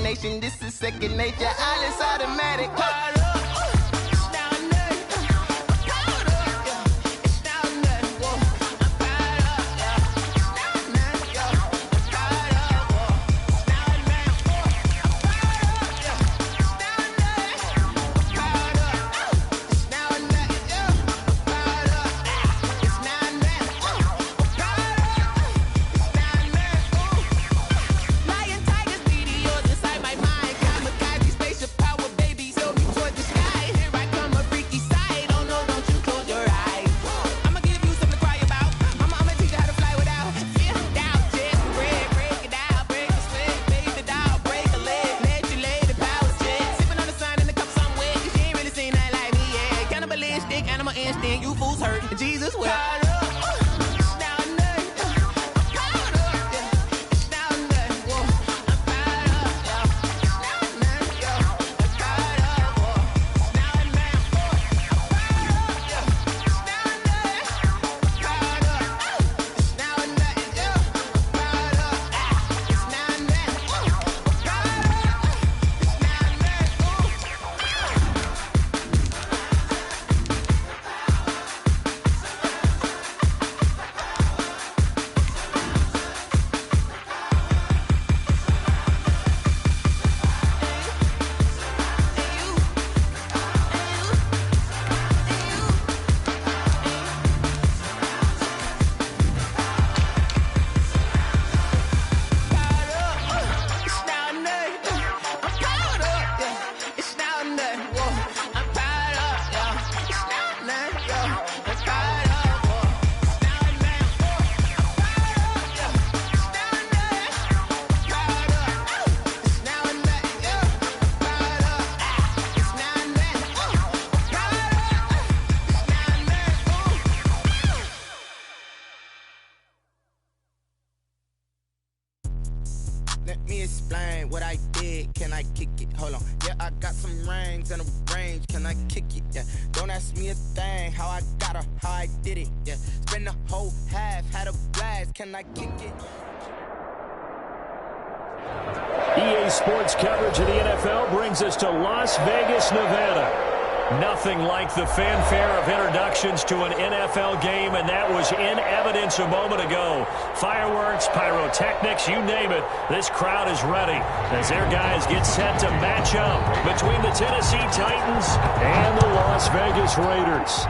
imagination. This is second nature. All is automatic. Let me explain what I did. Can I kick it? Hold on. Yeah, I got some rings and a range. Can I kick it? Yeah. Don't ask me a thing. How I got her, how I did it. Yeah. Spend the whole half, had a blast. Can I kick it? EA Sports coverage of the NFL brings us to Las Vegas, Nevada. Nothing like the fanfare of introductions to an NFL game, and that was in evidence a moment ago. Fireworks, pyrotechnics, you name it. This crowd is ready as their guys get set to match up between the Tennessee Titans and the Las Vegas Raiders.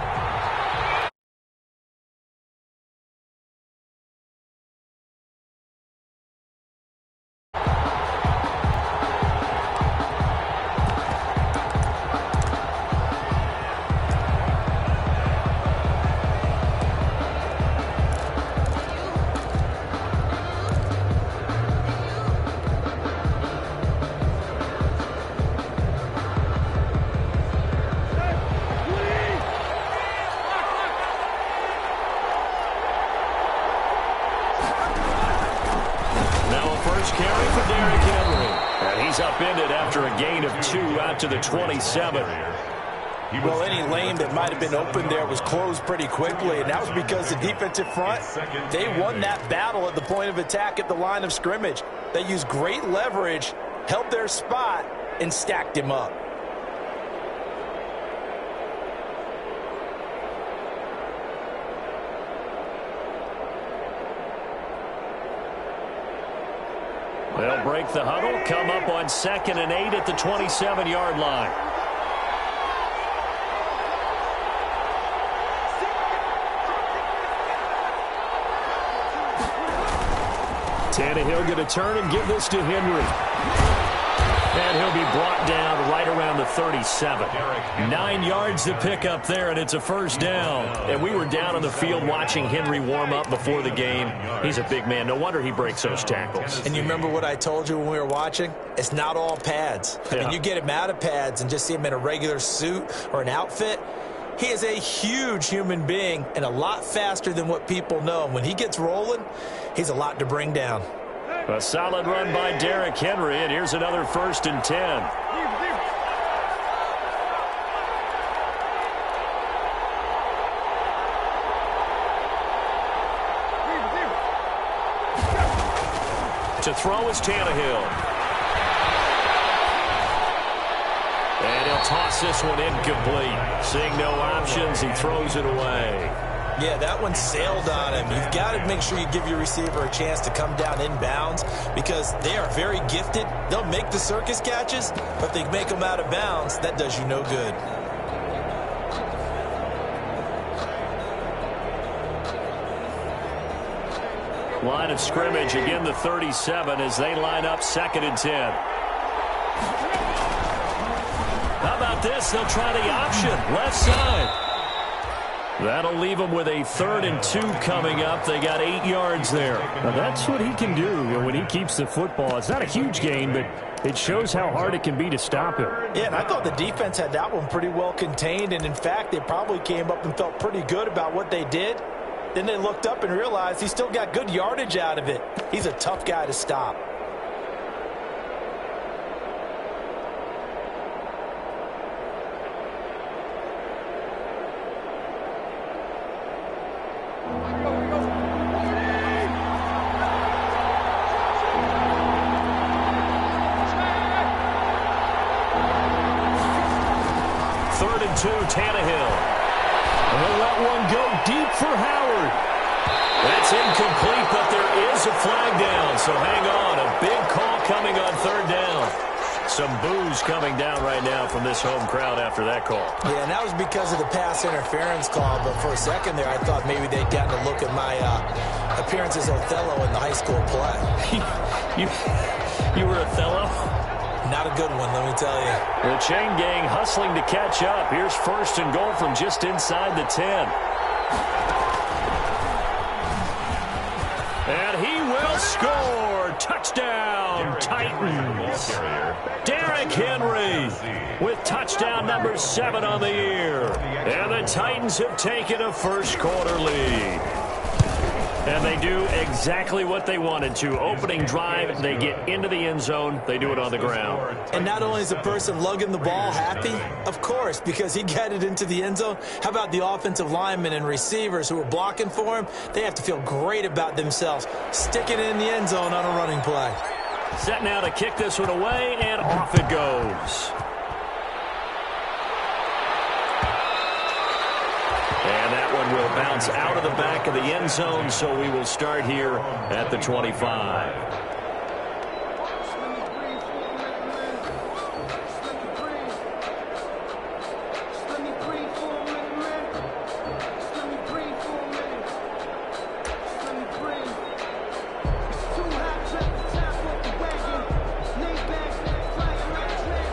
To the 27. Well, any lane that might have been open there was closed pretty quickly, and that was because the defensive front, they won that battle at the point of attack at the line of scrimmage. They used great leverage, held their spot, and stacked him up. They'll break the huddle, come up on 2nd and 8 at the 27-yard line. Tannehill going to turn and give this to Henry. And he'll be brought down right around the 37. 9 yards to pick up there, and it's a first down. And we were down on the field watching Henry warm up before the game. He's a big man. No wonder he breaks those tackles. And you remember what I told you when we were watching? It's not all pads. I mean, you get him out of pads and just see him in a regular suit or an outfit. He is a huge human being and a lot faster than what people know. When he gets rolling, he's a lot to bring down. A solid run by Derrick Henry, and here's another 1st and 10. To throw is Tannehill. toss this one incomplete. Seeing no options, he throws it away. Yeah, that one sailed on him. You've got to make sure you give your receiver a chance to come down inbounds because they are very gifted. They'll make the circus catches, but if they make them out of bounds, that does you no good. Line of scrimmage, again the 37 as they line up 2nd and 10. How about this? They'll try the option, left side. That'll leave them with a 3rd and 2 coming up. They got 8 yards there. Now that's what he can do when he keeps the football. It's not a huge gain, but it shows how hard it can be to stop him. Yeah, and I thought the defense had that one pretty well contained, and in fact, they probably came up and felt pretty good about what they did. Then they looked up and realized he still got good yardage out of it. He's a tough guy to stop. Tannehill. They'll let one go deep for Howard. That's incomplete, but there is a flag down, so hang on. A big call coming on 3rd down. Some boos coming down right now from this home crowd after that call. Yeah, and that was because of the pass interference call, but for a second there I thought maybe they'd gotten a look at my appearance as Othello in the high school play. You were Othello? Not a good one, let me tell you. The chain gang hustling to catch up. Here's 1st and goal from just inside the 10. And he will score. Touchdown, Titans. Derrick Henry with touchdown number 7 on the year. And the Titans have taken a first-quarter lead. And they do exactly what they wanted to. Opening drive, they get into the end zone. They do it on the ground. And not only is the person lugging the ball happy, of course, because he got it into the end zone. How about the offensive linemen and receivers who are blocking for him? They have to feel great about themselves, sticking it in the end zone on a running play. Set now to kick this one away, and off it goes. And that one will bounce out of the back of the end zone, so we will start here at the 25.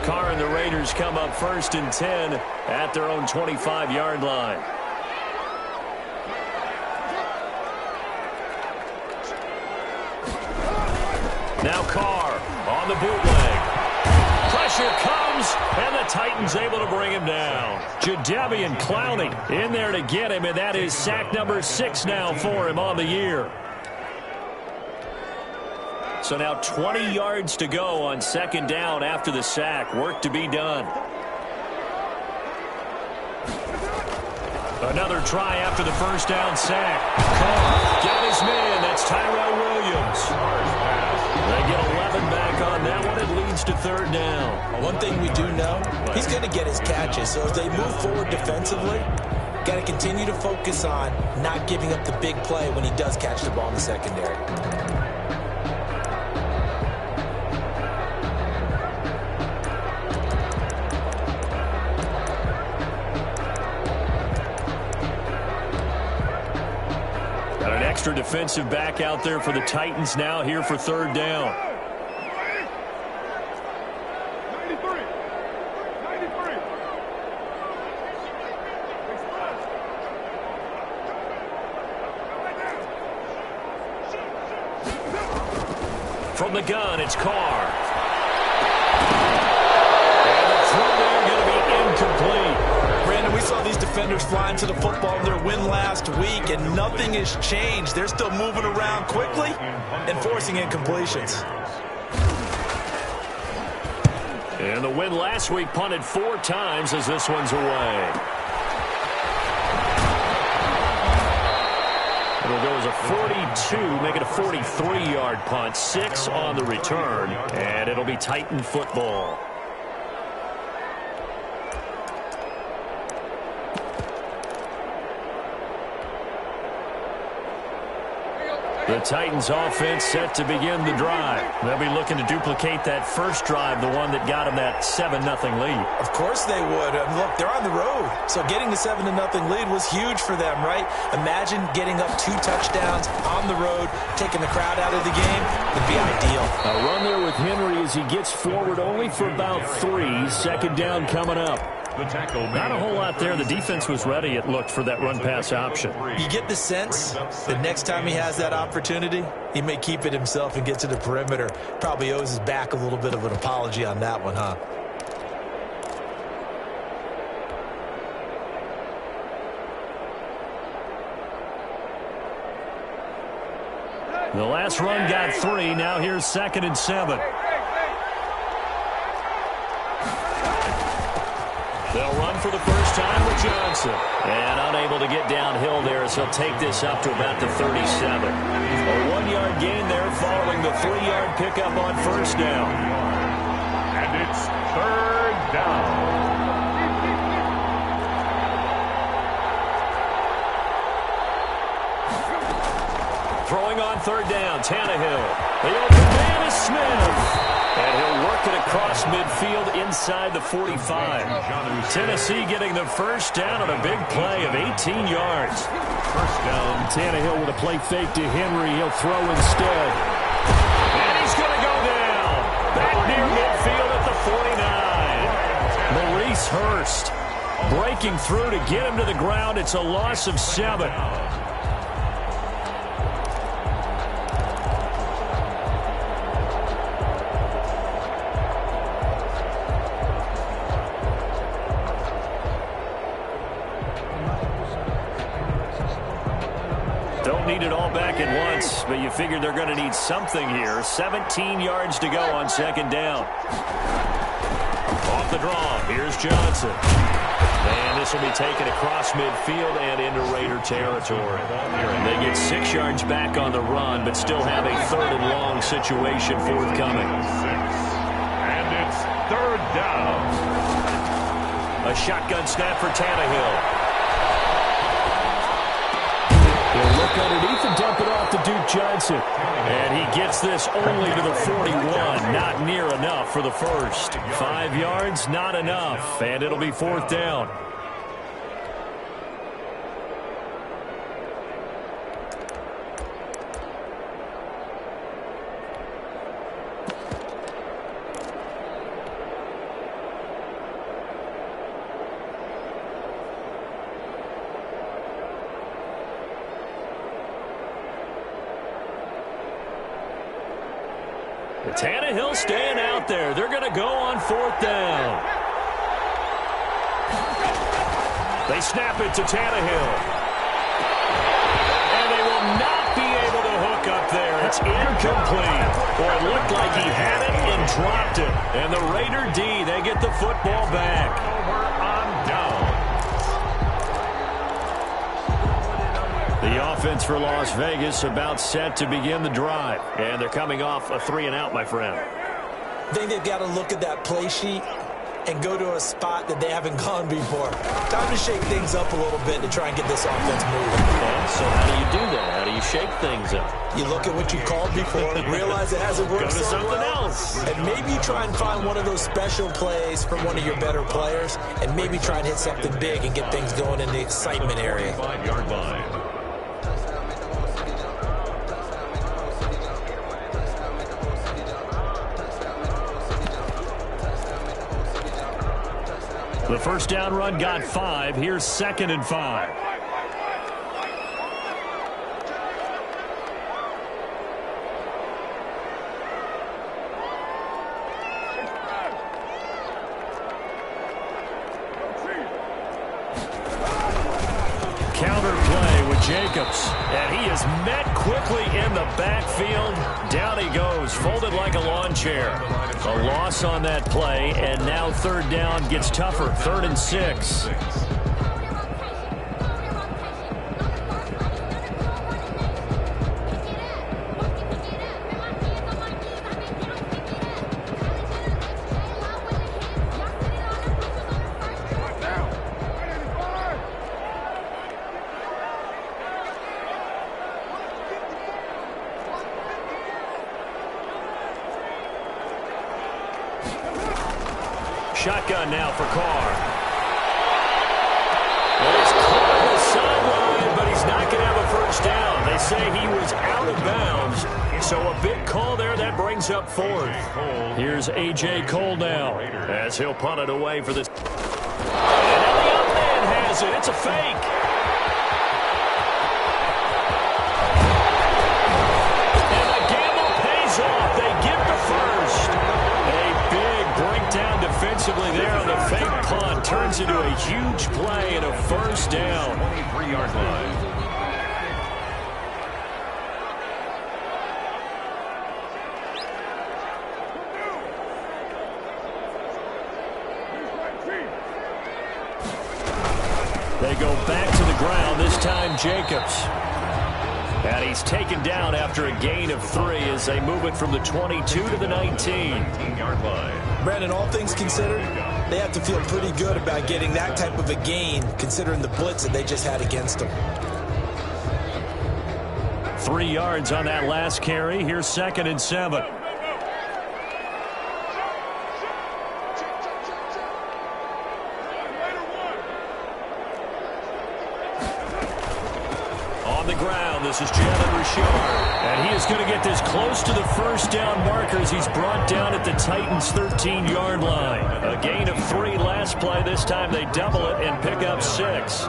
Carr and the Raiders come up 1st and 10 at their own 25-yard line. Now Carr on the bootleg. Pressure comes, and the Titans able to bring him down. Jadeveon Clowney in there to get him, and that is sack number 6 now for him on the year. So now 20 yards to go on 2nd down after the sack. Work to be done. Another try after the 1st down sack. Carr got his man. That's Tyrell Williams. They get 11 back on that one. It leads to 3rd down. One thing we do know, he's going to get his catches. So as they move forward defensively, got to continue to focus on not giving up the big play when he does catch the ball in the secondary. Extra defensive back out there for the Titans now here for 3rd down. From the gun, it's Carr. And the throw there going to be incomplete. Brandon, we saw these defenders flying to the football in their win last week, and nothing has changed. They're still moving around quickly and forcing incompletions. And the win last week punted 4 times as this one's away. It'll go as a 42, make it a 43-yard punt, 6 on the return, and it'll be Titan football. The Titans offense set to begin the drive. They'll be looking to duplicate that first drive, the one that got them that 7-0 lead. Of course they would. Look, they're on the road. So getting the 7-0 lead was huge for them, right? Imagine getting up 2 touchdowns on the road, taking the crowd out of the game would be ideal. A run there with Henry as he gets forward only for about 3. Second down coming up. Not a whole lot there. The defense was ready, it looked, for that run-pass option. You get the sense that next time he has that opportunity, he may keep it himself and get to the perimeter. Probably owes his back a little bit of an apology on that one, huh? The last run got 3. Now here's 2nd and 7. They'll run for the first time with Johnson. And unable to get downhill there as he'll take this up to about the 37. A 1-yard gain there following the 3-yard pickup on first down. And it's 3rd down. Throwing on 3rd down, Tannehill. The open man is Smith. And he'll work it across midfield inside the 45. Tennessee getting the first down on a big play of 18 yards. First down. Tannehill with a play fake to Henry. He'll throw instead. And he's going to go down. Back near midfield at the 49. Maurice Hurst breaking through to get him to the ground. It's a loss of 7. Need it all back at once, but you figure they're going to need something here. 17 yards to go on 2nd down. Off the draw, here's Johnson. And this will be taken across midfield and into Raider territory. They get 6 yards back on the run, but still have a 3rd and long situation forthcoming. And it's 3rd down. A shotgun snap for Tannehill. They'll look underneath and dump it off to Duke Johnson. And he gets this only to the 41. Not near enough for the first. 5 yards, not enough. And it'll be 4th down. Tannehill staying out there. They're going to go on 4th down. They snap it to Tannehill. And they will not be able to hook up there. It's incomplete. Boy, it looked like he had it and dropped it. And the Raider D, they get the football back. Over on down. The offense for Las Vegas about set to begin the drive. And they're coming off a 3-and-out, my friend. I think they've got to look at that play sheet and go to a spot that they haven't gone before. Time to shake things up a little bit to try and get this offense moving. Yeah, so how do you do that? How do you shake things up? You look at what you called before, realize it hasn't worked Go to so something well, else. and maybe you try and find one of those special plays from one of your better players, and maybe try and hit something big and get things going in the excitement area. 5-yard line. The first down run got 5. Here's 2nd and 5. Counter play with Jacobs. And he is met quickly in the backfield. Down he goes, folded like a lawn chair. A loss on that play, and now 3rd down gets tougher. 3rd and 6. Shotgun now for Carr. Well, he's caught on the sideline, but he's not going to have a first down. They say he was out of bounds, so a big call there. That brings up fourth. Here's A.J. Cole now as he'll punt it away for this. And now the up man has it. It's a fake. And the gamble pays off. They get the first. A big breakdown defensively there on the fake punt. Turns into a huge play and a first down. 23-yard line. They go back to the ground, this time Jacobs. And he's taken down after a gain of 3 as they move it from the 22 to the 19. 19-yard line. Brandon, all things considered, they have to feel pretty good about getting that type of a gain, considering the blitz that they just had against them. 3 yards on that last carry. Here's 2nd and 7. On the ground, this is Jalen Richard. And he is going to get this close to the first down markers. He's brought down at the Titans' 13-yard line. A gain of 3 last play. This time they double it and pick up 6.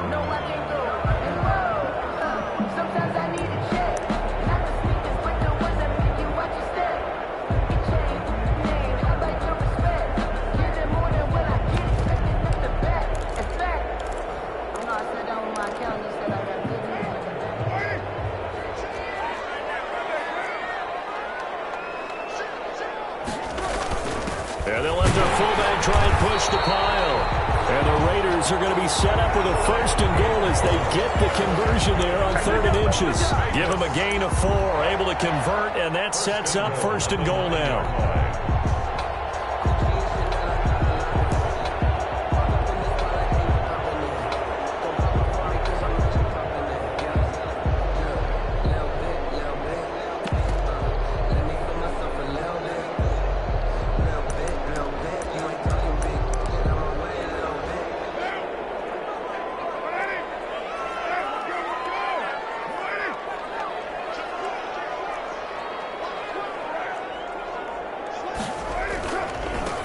And they'll let their fullback try and push the pile. And the Raiders are going to be set up with a 1st and goal as they get the conversion there on 3rd and inches. Give them a gain of 4, able to convert, and that sets up 1st and goal now.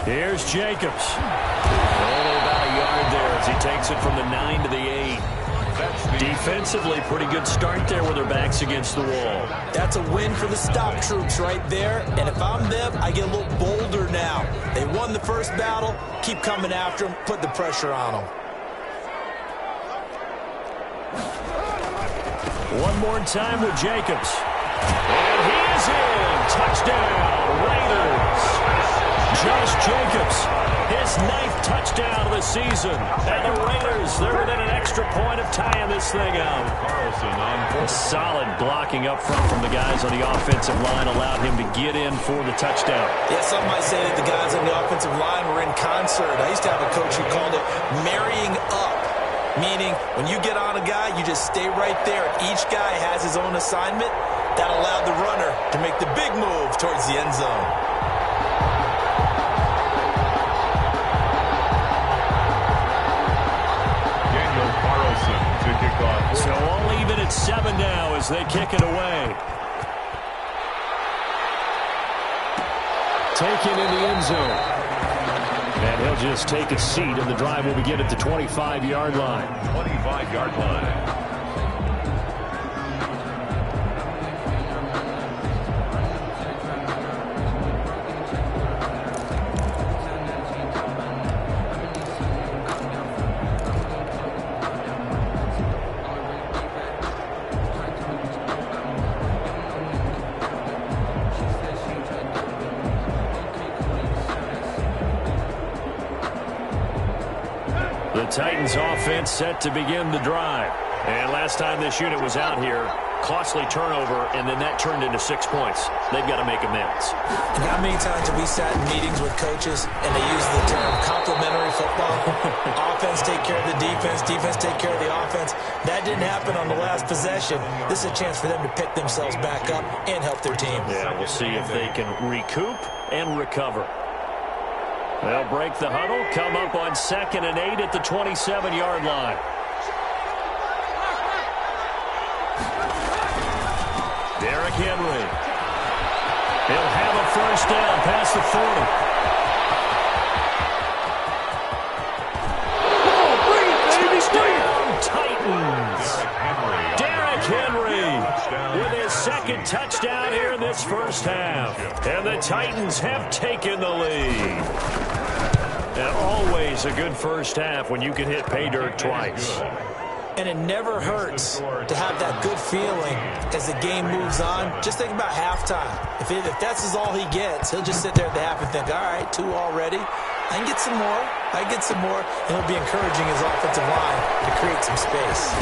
Here's Jacobs. Only about a yard there as he takes it from the 9 to the 8. Defensively, pretty good start there with their backs against the wall. That's a win for the stop troops right there. And if I'm them, I get a little bolder now. They won the first battle. Keep coming after them. Put the pressure on them. One more time with Jacobs. And he is in. Touchdown, Raiders. Josh Jacobs, his 9th touchdown of the season. And the Raiders, they're within an extra point of tying this thing out. Solid blocking up front from the guys on the offensive line allowed him to get in for the touchdown. Yeah, some might say that the guys on the offensive line were in concert. I used to have a coach who called it marrying up, meaning when you get on a guy, you just stay right there. Each guy has his own assignment. That allowed the runner to make the big move towards the end zone. So all even at 7 now as they kick it away. Taken in the end zone. And he'll just take a seat, and the drive will begin at the 25-yard line. 25-yard line. The Titans offense set to begin the drive. And last time this unit was out here, costly turnover, and then that turned into 6 points. They've got to make amends. And how many times have we sat in meetings with coaches and they use the term complementary football? Offense take care of the defense, defense take care of the offense. That didn't happen on the last possession. This is a chance for them to pick themselves back up and help their team. Yeah, we'll see if they can recoup and recover. They'll break the huddle, come up on 2nd and 8 at the 27-yard line. Derrick Henry. He'll have a first down past the 40. Touchdown, Titans. Derrick Henry with his second touchdown here in this first half. And the Titans have taken the lead. And always a good first half when you can hit pay dirt twice. And it never hurts to have that good feeling as the game moves on. Just think about halftime. If that's all he gets, he'll just sit there at the half and think, all right, 2 already. I can get some more. I can get some more. And he'll be encouraging his offensive line to create some space.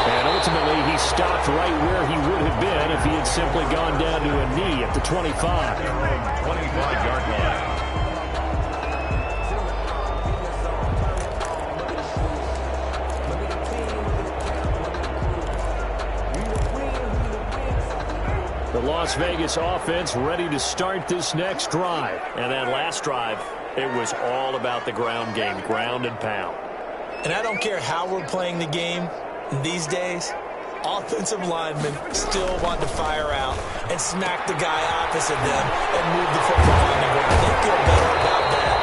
And ultimately, he stopped right where he would have been if he had simply gone down to a knee at the 25. 25-yard line. The Las Vegas offense ready to start this next drive. And that last drive, it was all about the ground game, ground and pound. And I don't care how we're playing the game these days, offensive linemen still want to fire out and smack the guy opposite them and move the football on the ground. They feel better about that.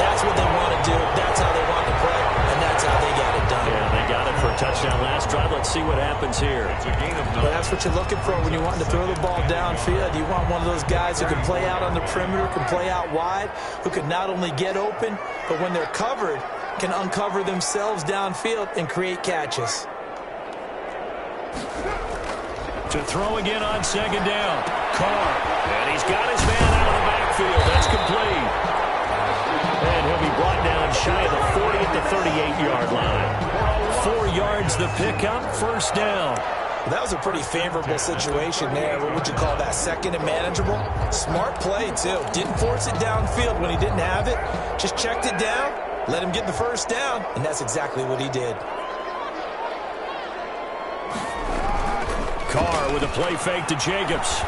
That's what they want to do. That's how they want to play, and that's how they got it done. Yeah, they got it for a touchdown last drive. Let's see what happens here. It's a gain of 9. But that's what you're looking for when you want to throw the ball downfield. You want one of those guys who can play out on the perimeter, can play out wide, who can not only get open, but when they're covered, can uncover themselves downfield and create catches. To throw again on 2nd down. Carr. And he's got his man out of the backfield. That's complete. And he'll be brought down shy of the 40 at the 38-yard line. 4 yards the pickup, first down. Well, that was a pretty favorable situation there. What would you call that? 2nd and manageable? Smart play, too. Didn't force it downfield when he didn't have it. Just checked it down, let him get the first down, and that's exactly what he did. Carr with a play fake to Jacobs.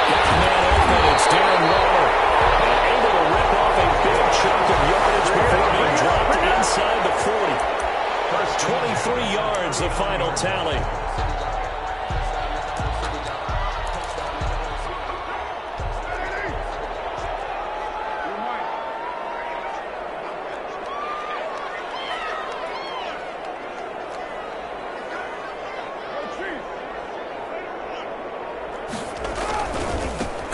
Got the man open. It's Darren Waller. And able to rip off a big chunk of yardage before being dropped inside the 40. 23 yards, the final tally.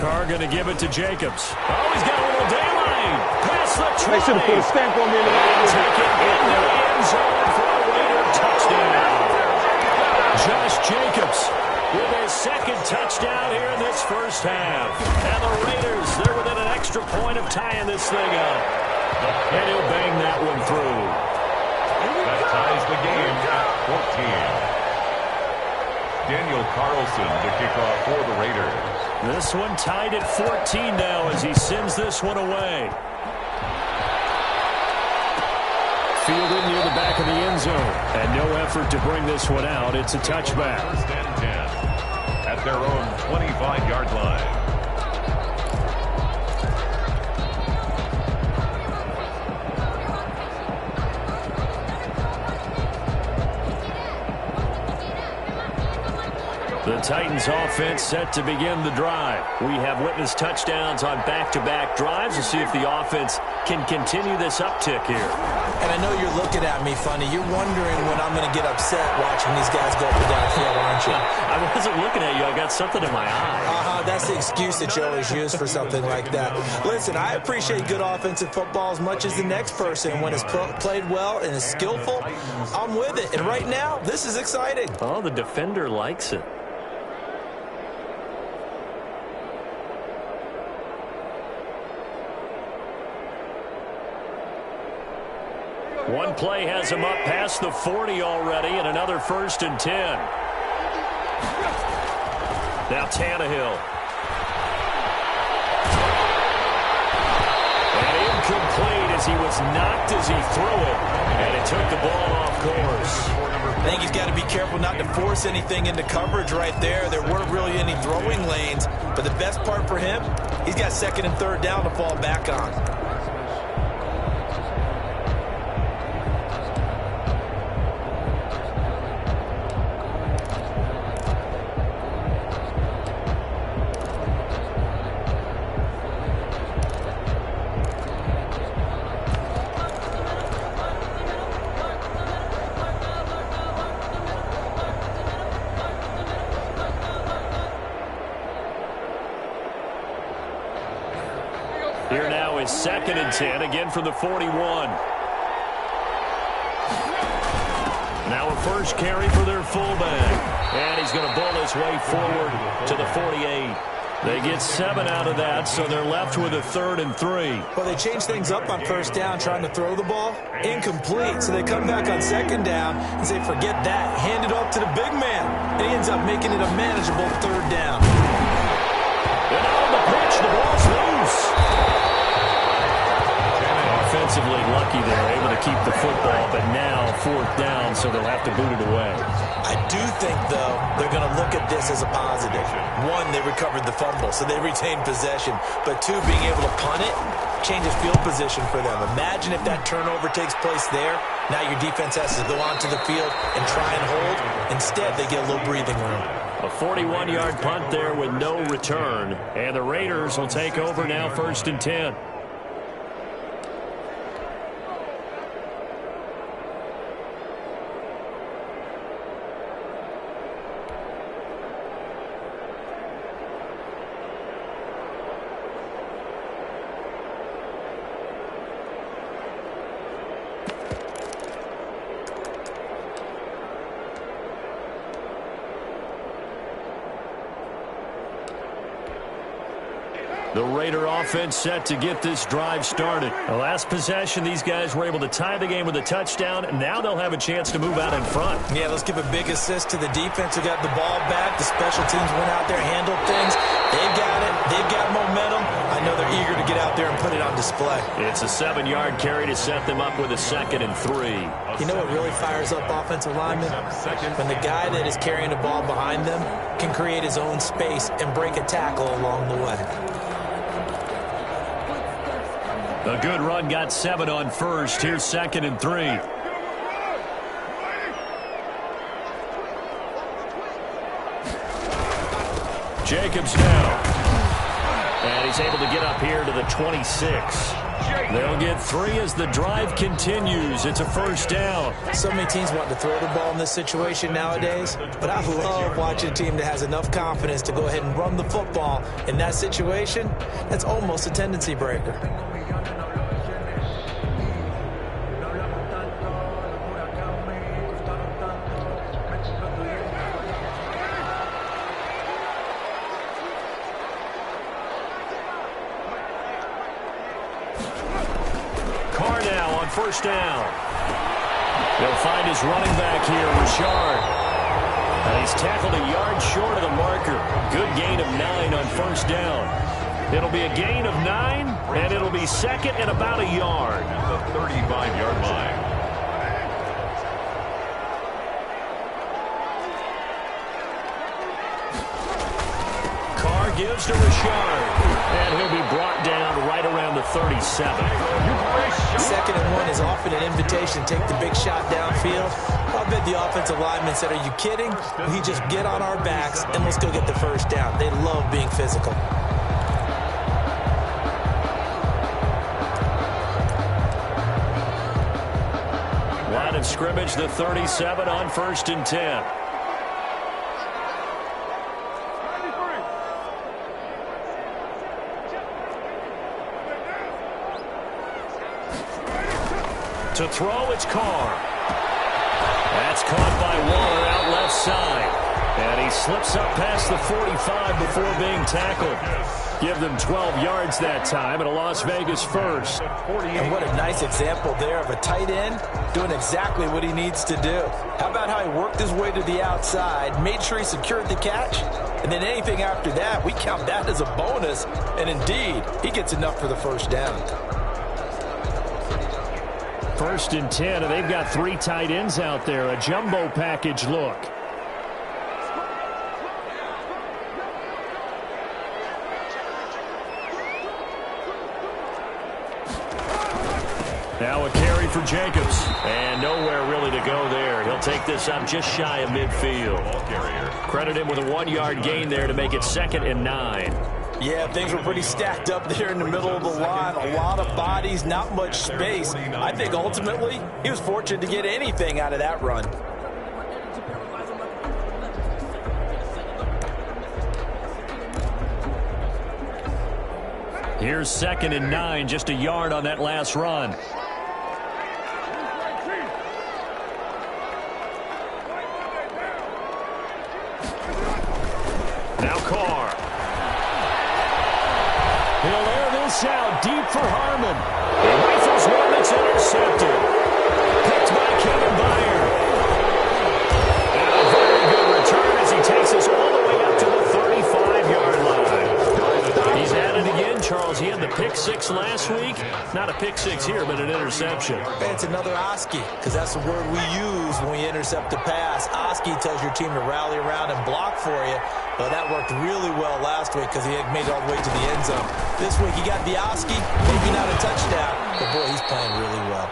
Carr going to give it to Jacobs. Oh, he's got a little daylight. Past the 20. They should have put a stamp on me in the And take it into the end zone for a Raider touchdown. Josh Jacobs with his second touchdown here in this first half. And the Raiders, they're within an extra point of tying this thing up. And he'll bang that one through. That ties the game at 14. Daniel Carlson to kick off for the Raiders. This one tied at 14 now as he sends this one away. Fielded near the back of the end zone. And no effort to bring this one out. It's a touchback. First and 10 at their own 25-yard line. The Titans offense set to begin the drive. We have witnessed touchdowns on back-to-back drives. We'll see if the offense can continue this uptick here. And I know you're looking at me funny. You're wondering when I'm going to get upset watching these guys go up and down the field, aren't you? I wasn't looking at you. I got something in my eye. That's the excuse that you always use for something like that. Listen, I appreciate good offensive football as much as the next person. When it's played well and is skillful, I'm with it. And right now, this is exciting. Oh, the defender likes it. One play has him up past the 40 already, and another 1st and 10. Now Tannehill. And incomplete as he was knocked as he threw it, and it took the ball off course. I think he's got to be careful not to force anything into coverage right there. There weren't really any throwing lanes, but the best part for him, He's got second and third down to fall back on. Here now is 2nd and 10, again from the 41. Now a first carry for their fullback. And he's going to bull his way forward to the 48. They get 7 out of that, so they're left with a 3rd and 3. Well, they changed things up on first down, trying to throw the ball. Incomplete. So they come back on second down and say, forget that. Hand it off to the big man. And he ends up making it a manageable 3rd down. And on the pitch, the ball's loose. Offensively lucky they're able to keep the football, but now 4th down, so they'll have to boot it away. I do think, though, they're going to look at this as a positive. One, they recovered the fumble, so they retained possession. But two, being able to punt it changes field position for them. Imagine if that turnover takes place there. Now your defense has to go onto the field and try and hold. Instead, they get a little breathing room. A 41-yard punt there with no return. And the Raiders will take over now 1st and 10. The Raider offense set to get this drive started. The last possession, these guys were able to tie the game with a touchdown, and now they'll have a chance to move out in front. Yeah, let's give a big assist to the defense who got the ball back. The special teams went out there, handled things. They've got it. They've got momentum. I know they're eager to get out there and put it on display. It's a 7-yard carry to set them up with a 2nd and 3. You know what really fires up offensive linemen? When the guy that is carrying the ball behind them can create his own space and break a tackle along the way. A good run got 7 on first. Here's 2nd and 3. Jacobs now. And he's able to get up here to the 26. They'll get 3 as the drive continues. It's a 1st down. So many teams want to throw the ball in this situation nowadays, but I love watching a team that has enough confidence to go ahead and run the football. In that situation, that's almost a tendency breaker. First down. They'll find his running back here, Richard. And he's tackled a yard short of the marker. Good gain of 9 on 1st down. It'll be a gain of 9, and it'll be 2nd and about a yard. The 35-yard line. Carr gives to Richard. And he'll be brought down right around the 37. 2nd and 1 is often an invitation to take the big shot downfield. I bet the offensive lineman said, are you kidding? We just get on our backs and let's go get the 1st down. They love being physical. Line of scrimmage, the 37 on 1st and 10. To throw, it's Carr. That's caught by Waller out left side. And he slips up past the 45 before being tackled. Give them 12 yards that time and a Las Vegas 1st. And what a nice example there of a tight end doing exactly what he needs to do. How about how he worked his way to the outside, made sure he secured the catch, and then anything after that, we count that as a bonus. And indeed, he gets enough for the 1st down. 1st and 10, and they've got 3 tight ends out there. A jumbo package look. Now a carry for Jacobs. And nowhere really to go there. He'll take this up just shy of midfield. Credit him with a 1-yard gain there to make it 2nd and 9. Yeah, things were pretty stacked up there in the middle of the line. A lot of bodies, not much space. I think ultimately he was fortunate to get anything out of that run. Here's 2nd and 9, just a yard on that last run. Now Carr. He'll air this out deep for Harmon. He rifles one that's intercepted. Picked by Kevin Byard. And a very good return as he takes us all the way up to the 35-yard line. He's at it again, Charles. He had the pick 6 last week. Not a pick 6 here, but an interception. It's another Oski, because that's the word we use when we intercept a pass. Oski tells your team to rally around and block for you. Well, that worked really well last week because he had made it all the way to the end zone. This week he got the Oski, maybe not a touchdown, but boy, he's playing really well.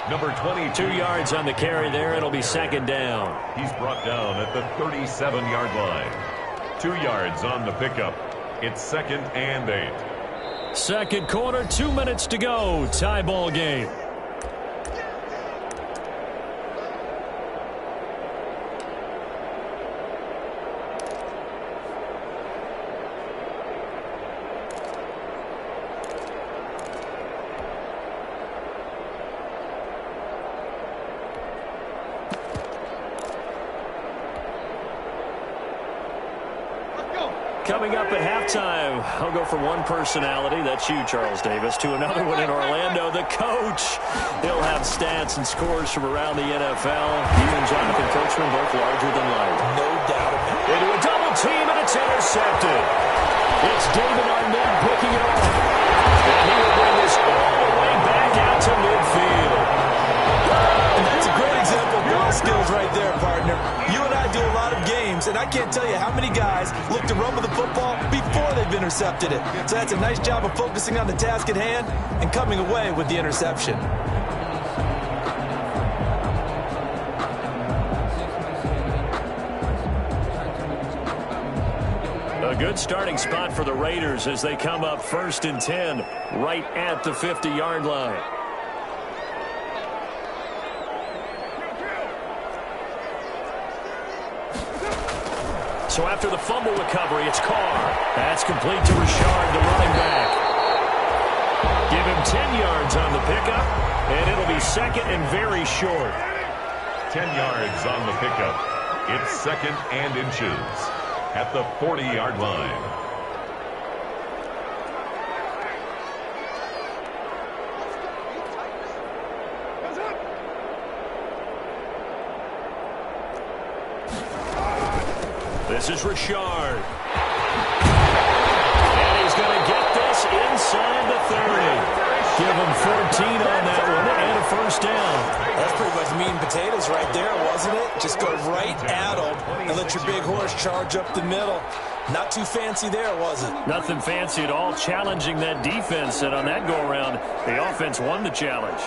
Number 22. 2 yards on the carry there. It'll be 2nd down. He's brought down at the 37-yard line. 2 yards on the pickup. It's 2nd and 8. Second quarter, 2 minutes to go. Tie ball game. Coming up at halftime, I'll go from one personality, that's you, Charles Davis, to another one in Orlando, the coach. He'll have stats and scores from around the NFL. He and Jonathan Coachman both larger than life. No doubt about it. Into a double team, and it's intercepted. It's David Arnett picking it off. And he will bring this all the way back out to midfield. And that's a great example of ball skills right there, partner. You and I do a lot of games, and I can't tell you how many guys look to run with the football before they've intercepted it. So that's a nice job of focusing on the task at hand and coming away with the interception. A good starting spot for the Raiders as they come up 1st and 10 right at the 50-yard line. So after the fumble recovery, it's Carr. That's complete to Richard, the running back. Give him 10 yards on the pickup, and it'll be 2nd and very short. 10 yards on the pickup. It's 2nd and inches at the 40-yard line. This is Richard. And he's going to get this inside the 30. Give him 14 on that one and a 1st down. That's pretty much meat and potatoes right there, wasn't it? Just go right at them and let your big horse charge up the middle. Not too fancy there, was it? Nothing fancy at all, challenging that defense. And on that go-around, the offense won the challenge.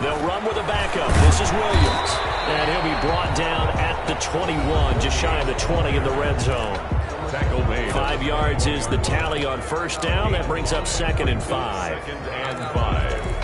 They'll run with a backup. This is Williams. And he'll be brought down at the 21, just shy of the 20 in the red zone. Tackle made. 5 yards is the tally on 1st down. That brings up 2nd and 5. 2nd and 5.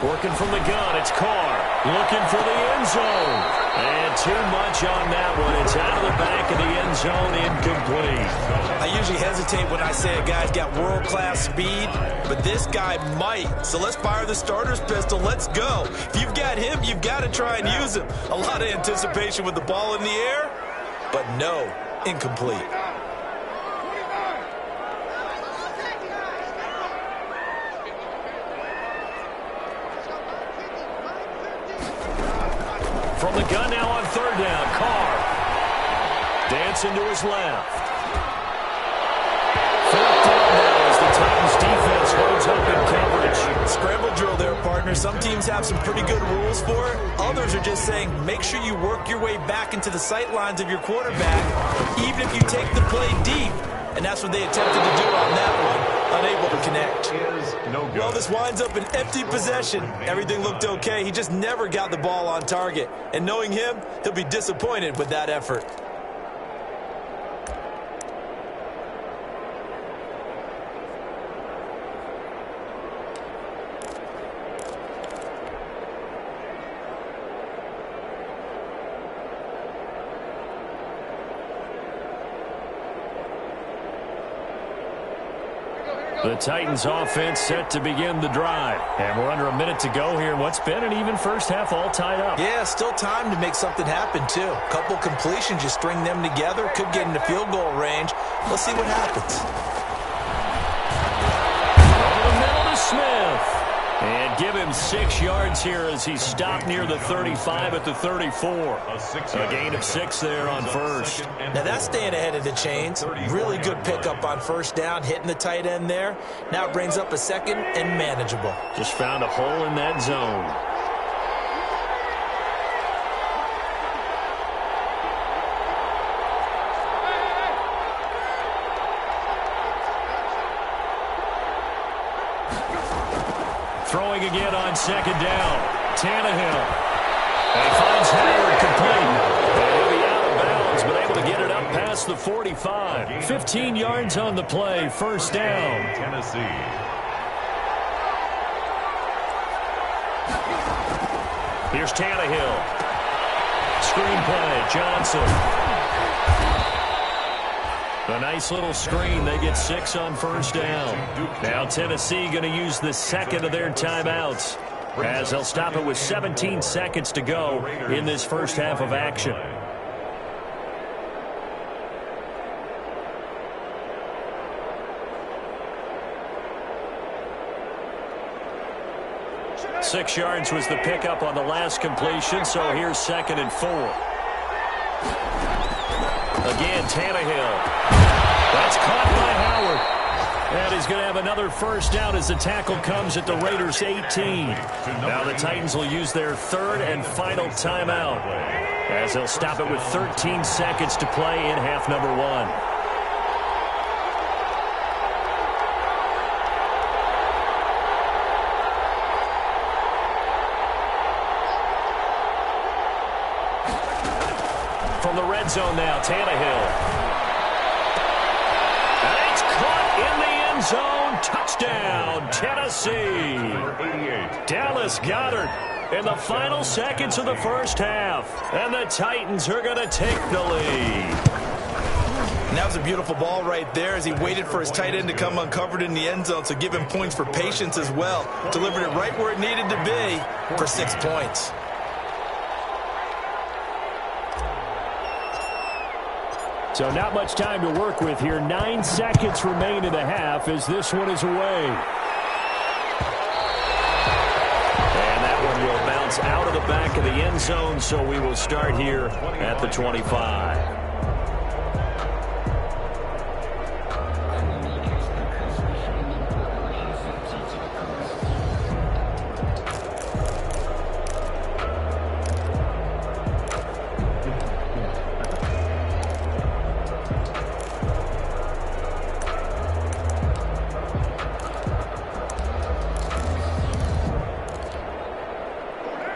Working from the gun, it's Carr. Looking for the end zone. And too much on that one. It's out of the back of the end zone, incomplete. I usually hesitate when I say a guy's got world-class speed, but this guy might. So let's fire the starter's pistol. Let's go. If you've got him, you've got to try and use him. A lot of anticipation with the ball in the air, but no, incomplete. From the gun now on third down, Carr. Dancing to his left. Fourth down now as the Titans defense holds up in coverage. Scramble drill there, partner. Some teams have some pretty good rules for it. Others are just saying make sure you work your way back into the sight lines of your quarterback, even if you take the play deep. And that's what they attempted to do on that one, unable to connect. No good. Well, this winds up an empty possession. Everything looked okay. He just never got the ball on target. And knowing him, he'll be disappointed with that effort. The Titans offense set to begin the drive. And we're under a minute to go here. What's been an even first half all tied up. Yeah, still time to make something happen, too. Couple completions, you string them together, could get into field goal range. Let's see what happens. Over the middle to Smith. And give him 6 yards here as he stopped near the 35 at the 34. A gain of 6 there on first. Now that's staying ahead of the chains. Really good pickup on first down, hitting the tight end there. Now it brings up a second and manageable. Just found a hole in that zone. Throwing again on second down. Tannehill. And he finds Howard complete. And he'll be out of bounds, but able to get it up past the 45. 15 yards on the play. First down. Tennessee. Here's Tannehill. Screenplay. Johnson. A nice little screen. They get 6 on first down. Now Tennessee going to use the second of their timeouts as they'll stop it with 17 seconds to go in this first half of action. Six yards was the pickup on the last completion, so here's 2nd and 4. Again, Tannehill. That's caught by Howard. And he's going to have another first down as the tackle comes at the Raiders' 18. Now the Titans will use their third and final timeout as they'll stop it with 13 seconds to play in half number 1. From the red zone now, Tannehill. And it's caught in the end zone. Touchdown, Tennessee. Dallas Goedert in the final seconds of the first half. And the Titans are going to take the lead. And that was a beautiful ball right there as he waited for his tight end to come uncovered in the end zone, so give him points for patience as well. Delivered it right where it needed to be for 6 points. So not much time to work with here. 9 seconds remain in the half as this one is away. And that one will bounce out of the back of the end zone, so we will start here at the 25.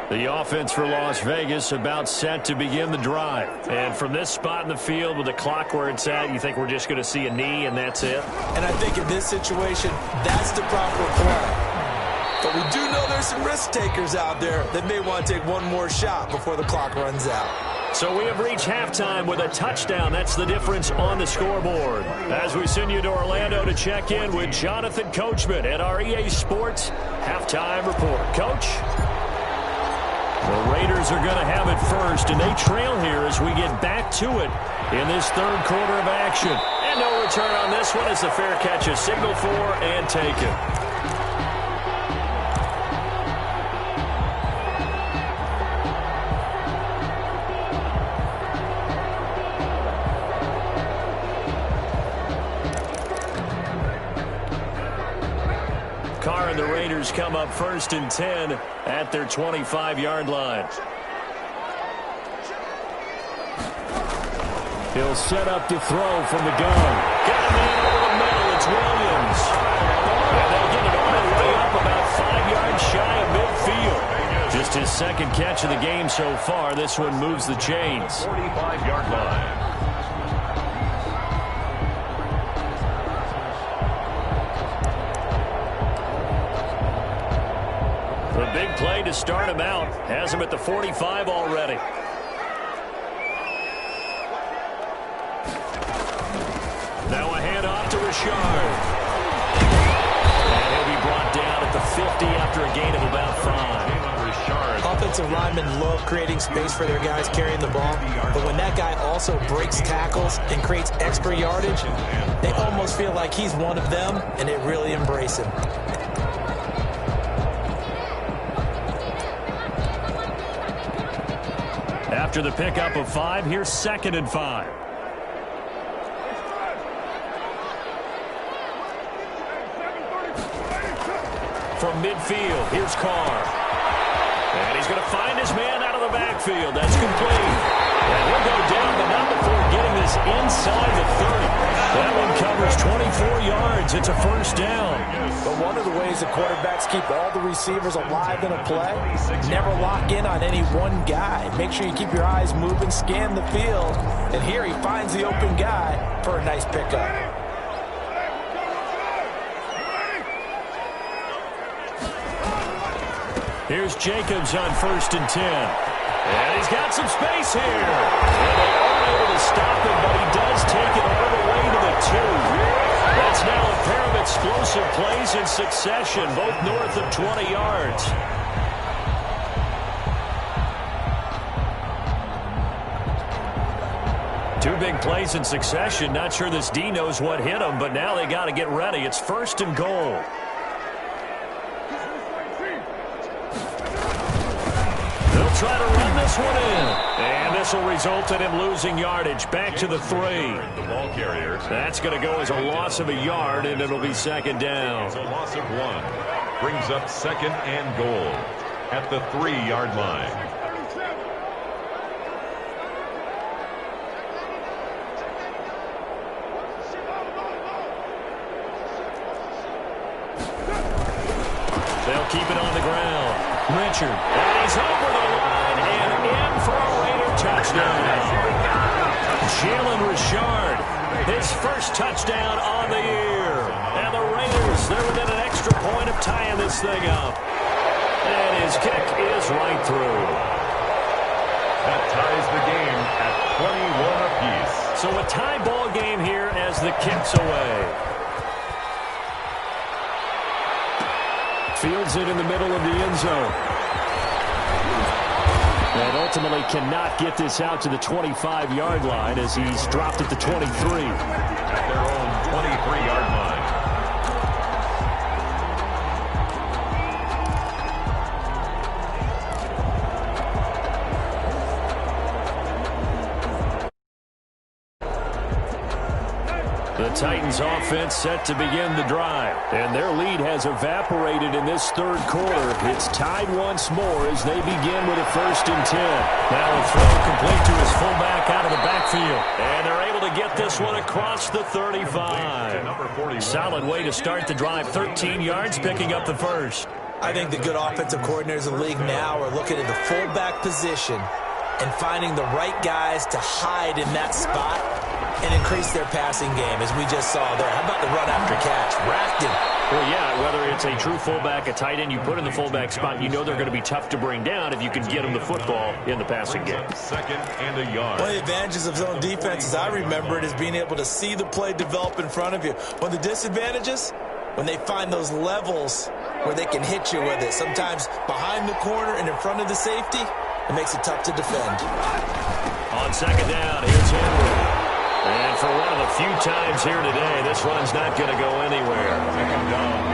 The offense for Las Vegas about set to begin the drive. And from this spot in the field with the clock where it's at, you think we're just going to see a knee and that's it? And I think in this situation, that's the proper play. But we do know there's some risk takers out there that may want to take one more shot before the clock runs out. So we have reached halftime with a touchdown. That's the difference on the scoreboard. As we send you to Orlando to check in with Jonathan Coachman at our EA Sports Halftime Report. Coach? The Raiders are going to have it first, and they trail here as we get back to it in this third quarter of action. And no return on this one as the fair catch is signaled for and taken. come up 1st and 10 at their 25-yard line. He'll set up to throw from the gun. Got a man over the middle. It's Williams. And they'll get it all the way up about 5 yards shy of midfield. Just his second catch of the game so far. This one moves the chains. 45-yard line. The big play to start him out. Has him at the 45 already. Now a handoff to Richard. And he'll be brought down at the 50 after a gain of about 5. Offensive linemen love creating space for their guys carrying the ball, but when that guy also breaks tackles and creates extra yardage, they almost feel like he's one of them, and they really embrace him. After the pickup of 5, here's 2nd and 5. From midfield, here's Carr. And he's going to find his man out of the backfield. That's complete. And he'll go down, but not before getting this inside the 30. That one covers 24 yards. It's a 1st down. But one of the ways the quarterbacks keep all the receivers alive in a play, never lock in on any one guy. Make sure you keep your eyes moving, scan the field. And here he finds the open guy for a nice pickup. Here's Jacobs on 1st and 10. And he's got some space here. And they aren't able to stop him, but he does take it all the way to the 2. That's now a pair of explosive plays in succession, both north of 20 yards. Two big plays in succession. Not sure this D knows what hit him, but now they got to get ready. It's 1st and goal. They'll try to run this one in. And this will result in him losing yardage. Back to the 3. The ball carrier. That's going to go as a loss of a yard, and it'll be 2nd down. It's a loss of 1. Brings up 2nd and goal at the 3-yard line. They'll keep it on the ground. Richard. And he's over the line and in for a Raider touchdown. Jalen Richard, his 1st touchdown on the year. And the Raiders, they're within an extra point of tying this thing up. And his kick is right through. That ties the game at 21 apiece. So a tie ball game here as the kick's away. Fields it in the middle of the end zone. And ultimately cannot get this out to the 25-yard line as he's dropped at the 23. At their own 23-yard line. The Titans offense set to begin the drive. And their lead has evaporated in this 3rd quarter. It's tied once more as they begin with a 1st and 10. Now a throw complete to his fullback out of the backfield. And they're able to get this one across the 35. Solid way to start the drive. 13 yards, picking up the 1st. I think the good offensive coordinators in the league now are looking at the fullback position and finding the right guys to hide in that spot and increase their passing game, as we just saw there. How about the run after catch? Rafting. Well, yeah, whether it's a true fullback, a tight end you put in the fullback spot, you know they're going to be tough to bring down if you can get them the football in the passing game. 2nd and a yard. One of the advantages of zone defense, as I remember it, is being able to see the play develop in front of you. One of the disadvantages, when they find those levels where they can hit you with it, sometimes behind the corner and in front of the safety, it makes it tough to defend. On 2nd down, here's Henry. And for one of the few times here today, this run's not going to go anywhere.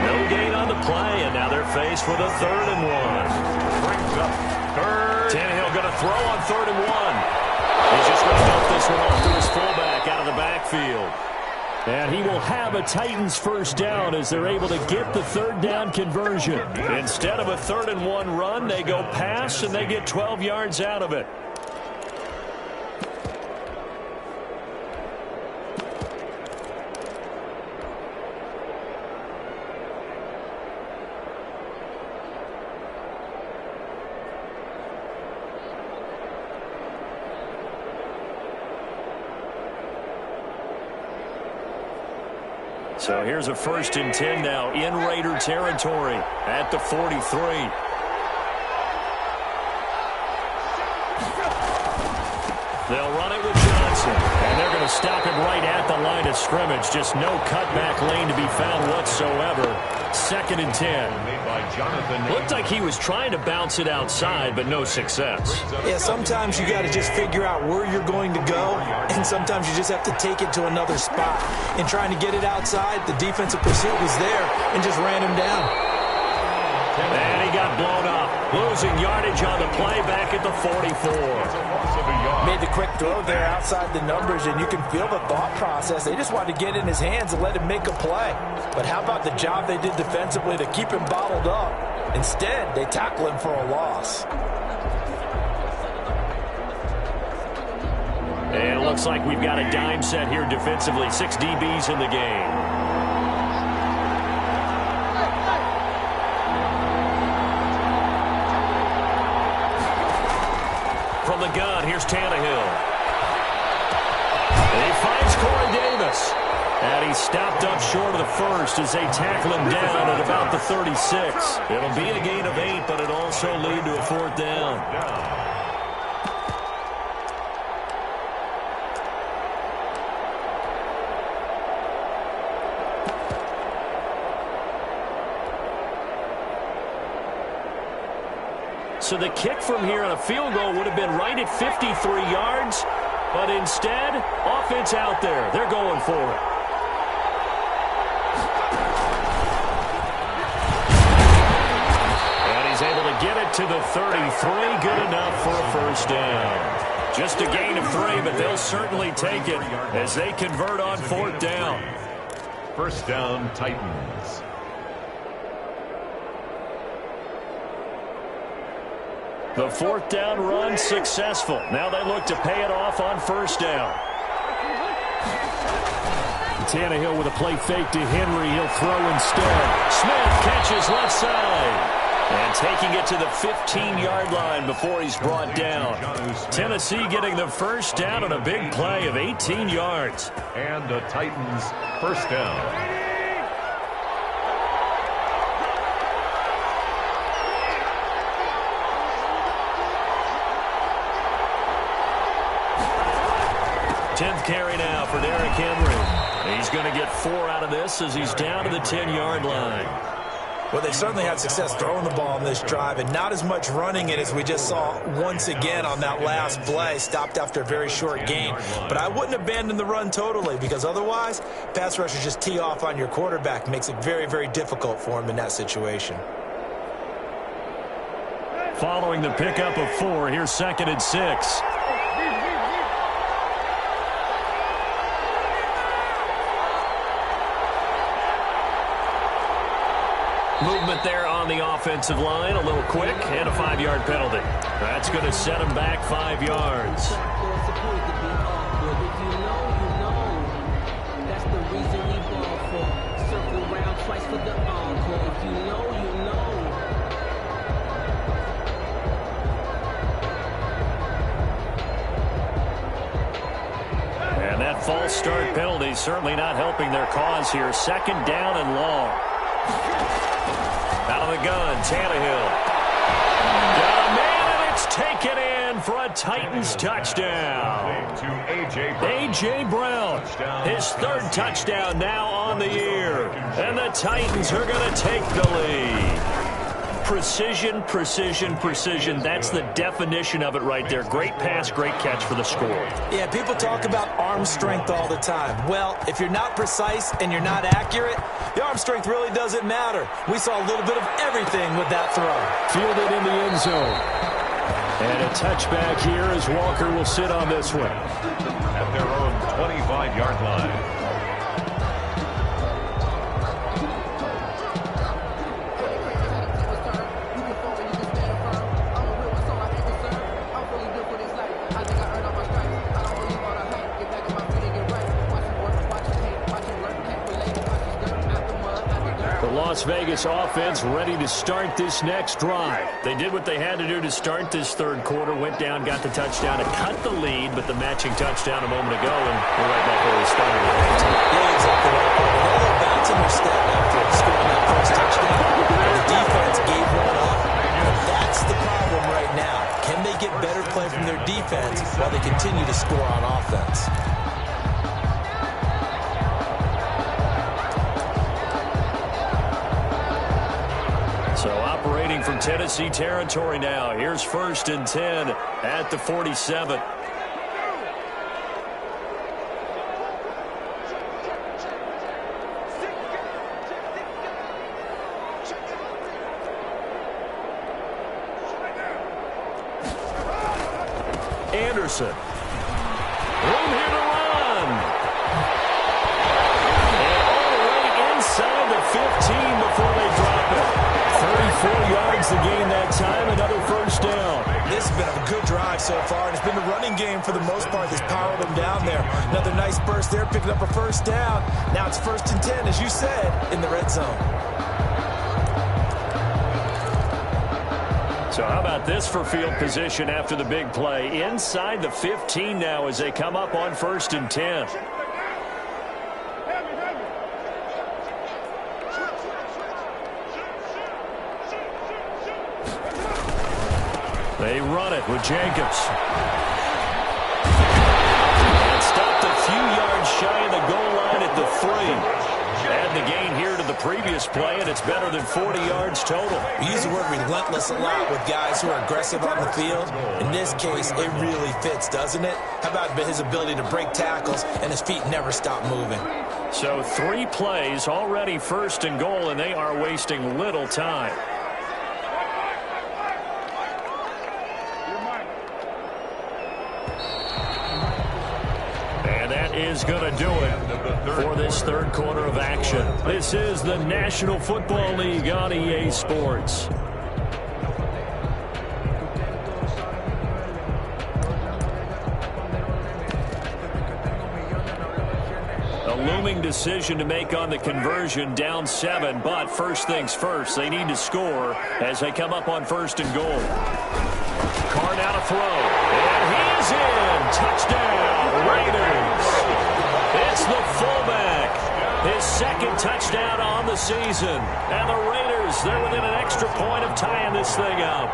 No gain on the play, and now they're faced with a 3rd and 1. Brings up 3rd. Tannehill going to throw on 3rd and 1. He's just going to dump this one off to his fullback out of the backfield. And he will have a Titans first down as they're able to get the third down conversion. Instead of a 3rd-and-1 run, they go pass, and they get 12 yards out of it. So here's a 1st and 10 now in Raider territory at the 43. They'll run it with Johnson, and they're going to stop him right at the line of scrimmage. Just no cutback lane to be found whatsoever. 2nd and 10. Looked like he was trying to bounce it outside, but no success. Yeah, sometimes you got to just figure out where you're going to go, and sometimes you just have to take it to another spot. In trying to get it outside, the defensive pursuit was there and just ran him down. And he got blown up, losing yardage on the play back at the 44. Made the quick throw there outside the numbers, and you can feel the thought process. They just wanted to get in his hands and let him make a play. But how about the job they did defensively to keep him bottled up? Instead, they tackle him for a loss. And it looks like we've got a dime set here defensively. 6 DBs in the game. From the gun, here's Tannehill. And he finds Corey Davis. And he stopped up short of the first as they tackle him down at about the 36. It'll be a gain of 8, but it also lead to a 4th down. So the kick from here on a field goal would have been right at 53 yards, but instead, offense out there. They're going for it. And he's able to get it to the 33. Good enough for a first down. Just a gain of 3, but they'll certainly take it as they convert on 4th down. First down, Titans. The 4th down run successful. Now they look to pay it off on 1st down. Tannehill with a play fake to Henry. He'll throw instead. Smith catches left side. And taking it to the 15-yard line before he's brought down. Tennessee getting the first down on a big play of 18 yards. And the Titans first down. Carry now for Derrick Henry. He's going to get 4 out of this as he's down to the 10-yard line. Well, they certainly had success throwing the ball on this drive, and not as much running it as we just saw once again on that last play. Stopped after a very short gain. But I wouldn't abandon the run totally, because otherwise, pass rushers just tee off on your quarterback. Makes it very, very difficult for him in that situation. Following the pickup of 4, here's 2nd and 6. Movement there on the offensive line, a little quick, and a 5-yard penalty. That's going to set him back 5 yards. That's the reason we ball for. Circle around twice for the encore. If you know, you know. And that false start penalty certainly not helping their cause here. 2nd down and long. Out of the gun, Tannehill. Got a man, and it's taken in for a Titans touchdown. A.J. Brown, his 3rd touchdown now on the year. And the Titans are going to take the lead. Precision, precision, precision. That's the definition of it right there. Great pass, great catch for the score. Yeah, people talk about arm strength all the time. Well, if you're not precise and you're not accurate, the arm strength really doesn't matter. We saw a little bit of everything with that throw. Fielded in the end zone. And a touchback here as Walker will sit on this one. At their own 25-yard line. Las Vegas offense ready to start this next drive. They did what they had to do to start this third quarter, went down, got the touchdown to cut the lead, but the matching touchdown a moment ago, and we're right back where we started. Yeah, exactly right. They're bouncing their step after scoring that first touchdown. The defense gave one up. That's the problem right now. Can they get better play from their defense while they continue to score on offense? So operating from Tennessee territory now. Here's 1st and 10 at the 47. Anderson. Room here to run. And all the way inside the 15 before they drop it. 34 yards to gain that time, another first down. This has been a good drive so far, and it's been the running game for the most part that's powered them down there. Another nice burst there, picking up a first down. Now it's 1st and 10, as you said, in the red zone. So how about this for field position after the big play? Inside the 15 now as they come up on 1st and 10. They run it with Jacobs. And stopped a few yards shy of the goal line at the 3. Add the gain here to the previous play, and it's better than 40 yards total. We use the word relentless a lot with guys who are aggressive on the field. In this case, it really fits, doesn't it? How about his ability to break tackles, and his feet never stop moving? So 3 plays, already 1st and goal, and they are wasting little time. Is going to do it for this third quarter of action. This is the National Football League on EA Sports. A looming decision to make on the conversion, down 7, but first things first, they need to score as they come up on 1st and goal. Carr now to throw, and he is in. Touchdown, Raiders. It's the fullback. His 2nd touchdown on the season. And the Raiders, they're within an extra point of tying this thing up.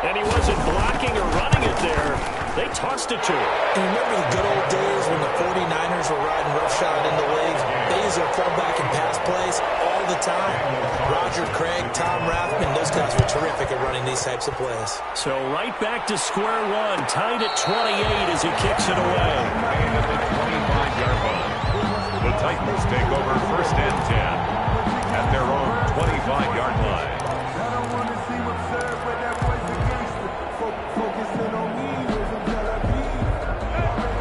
And he wasn't blocking or running it there. They tossed it to him. You remember the good old days when the 49ers were riding roughshod in the league? They used their fullback in pass plays all the time. Roger Craig, Tom Rathman, those guys were terrific at running these types of plays. So right back to square one, tied at 28 as he kicks it away. At the 25-yard line. The Titans take over 1st and 10 at their own 25-yard line.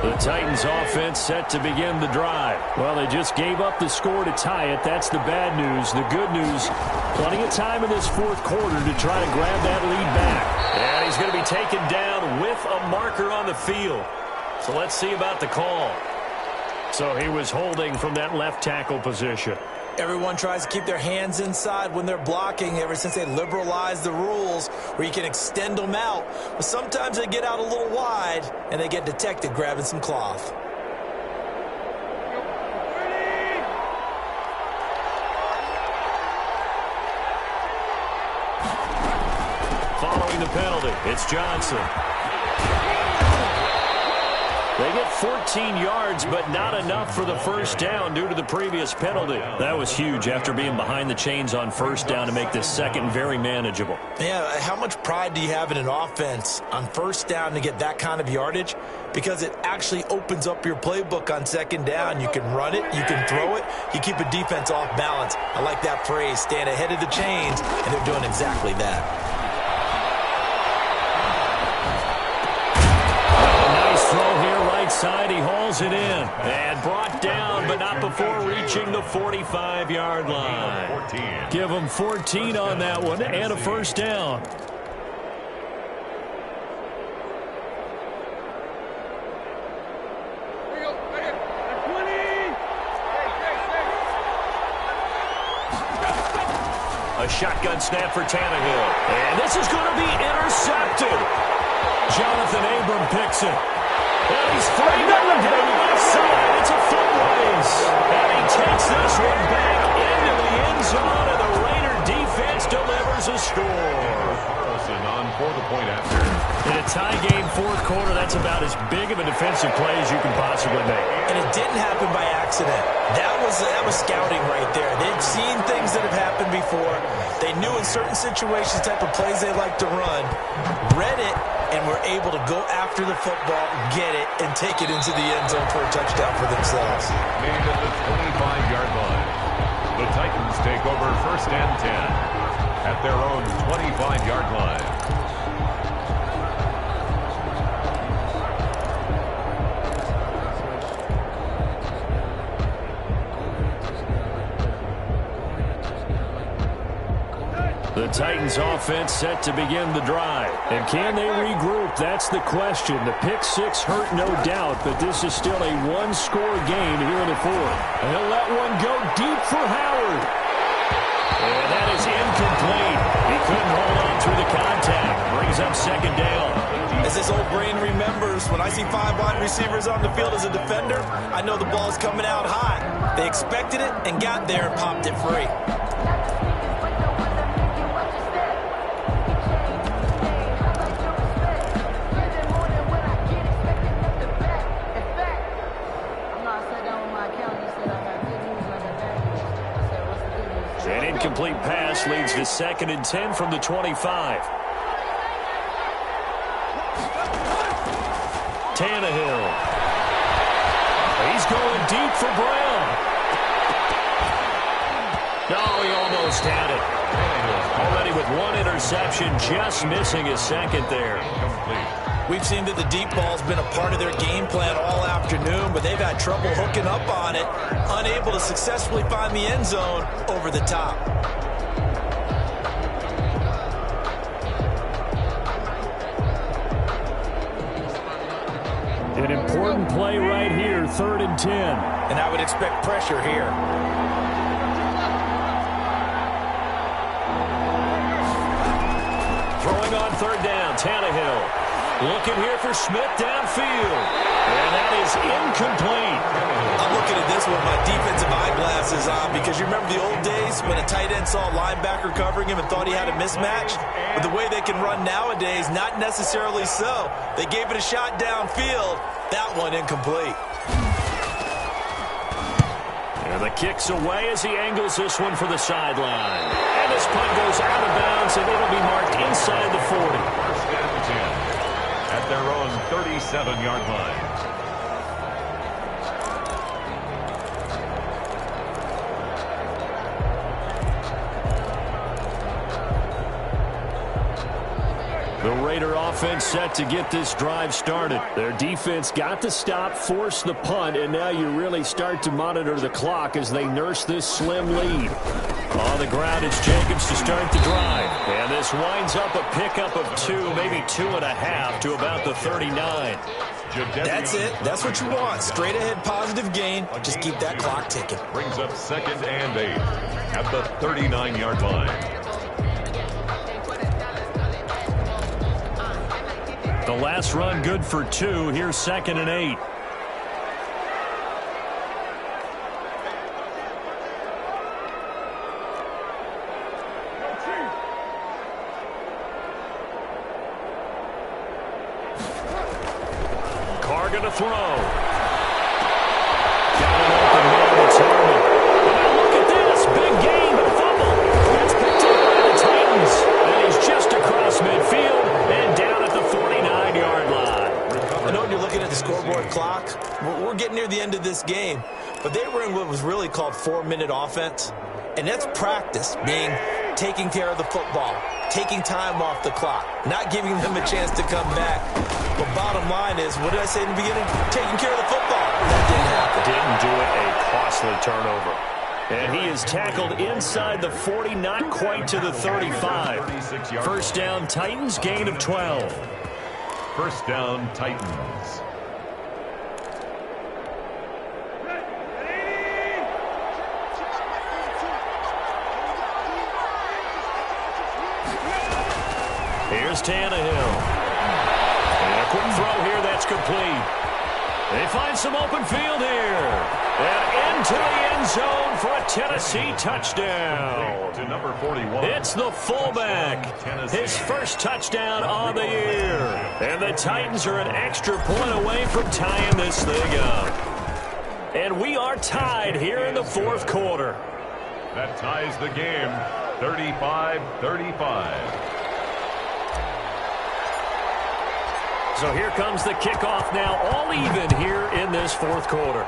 The Titans offense set to begin the drive. Well, they just gave up the score to tie it. That's the bad news. The good news, plenty of time in this 4th quarter to try to grab that lead back. And he's going to be taken down with a marker on the field. So let's see about the call. So he was holding from that left tackle position. Everyone tries to keep their hands inside when they're blocking ever since they liberalized the rules where you can extend them out. But sometimes they get out a little wide and they get detected grabbing some cloth. Following the penalty, it's Johnson. They get 14 yards, but not enough for the first down due to the previous penalty. That was huge after being behind the chains on first down to make this second very manageable. Yeah, how much pride do you have in an offense on first down to get that kind of yardage? Because it actually opens up your playbook on second down. You can run it, you can throw it, you keep a defense off balance. I like that phrase, stand ahead of the chains, and they're doing exactly that. Side, he hauls it in and brought down, but not before reaching the 45-yard line. Give him 14 on that one and a first down. shotgun snap for Tannehill. And this is going to be intercepted. Jonathan Abram picks it. And he's framed up down the left side. It's a foot race. And he takes this one back into the end zone, and the Raider defense delivers a score. Carlson on for the point after. In a tie game fourth quarter, that's about as big of a defensive play as you can possibly make. And it didn't happen by accident. That was scouting right there. They'd seen things that have happened before. They knew in certain situations type of plays they like to run, read it, and were able to go after the football, get it, and take it into the end zone for a touchdown for themselves. Made at the 25-yard line. The Titans take over 1st and 10 at their own 25-yard line. The Titans offense set to begin the drive. And can they regroup? That's the question. The pick six hurt, no doubt, but this is still a one-score game here in the fourth. And he'll let one go deep for Howard. And that is incomplete. He couldn't hold on through the contact. Brings up 2nd down. As this old brain remembers, when I see 5 wide receivers on the field as a defender, I know the ball's coming out high. They expected it and got there and popped it free. An incomplete pass leads to 2nd and 10 from the 25. Tannehill. He's going deep for Brown. No, he almost had it. Already with one interception, just missing his 2nd there. We've seen that the deep ball's been a part of their game plan all afternoon, but they've had trouble hooking up on it, unable to successfully find the end zone over the top. An important play right here, 3rd and 10. And I would expect pressure here. Throwing on 3rd down, Tannehill. Looking here for Smith downfield. And that is incomplete. I'm looking at this with my defensive eyeglasses on because you remember the old days when a tight end saw a linebacker covering him and thought he had a mismatch? But the way they can run nowadays, not necessarily so. They gave it a shot downfield. That one incomplete. And the kick's away as he angles this one for the sideline. And this punt goes out of bounds, and it'll be marked inside the 40. 1st and 10 at their own 37-yard line. The Raider offense set to get this drive started. Their defense got the stop, forced the punt, and now you really start to monitor the clock as they nurse this slim lead. On the ground, it's Jacobs to start the drive. And this winds up a pickup of 2, maybe 2.5 to about the 39. That's it. That's what you want. Straight ahead positive gain. Just keep that clock ticking. Brings up 2nd and 8 at the 39-yard line. The last run good for 2. Here's 2nd and 8. Carr going to throw. Got an open man. It's Herman. Now look at this. Big gain, but fumble. It's picked up by the Titans. And he's just across midfield and down at the 49-yard line. I know when you're looking at the scoreboard clock, we're getting near the end of this game, but they were in what was really called 4-minute offense, and that's practice, being taking care of the football, taking time off the clock, not giving them a chance to come back. But bottom line is, what did I say in the beginning? Taking care of the football. That didn't happen. Didn't do it, a costly turnover. And he is tackled inside the 40, not quite to the 35. 1st down, Titans, gain of 12. 1st down, Titans. Here's Tannehill. And a quick throw here that's complete. They find some open field here. And into the end zone for a Tennessee touchdown. To number 41. It's the fullback. His first touchdown on the year. And the Titans are an extra point away from tying this thing up. And we are tied here in the fourth quarter. That ties the game, 35-35. So here comes the kickoff now, all even here in this fourth quarter.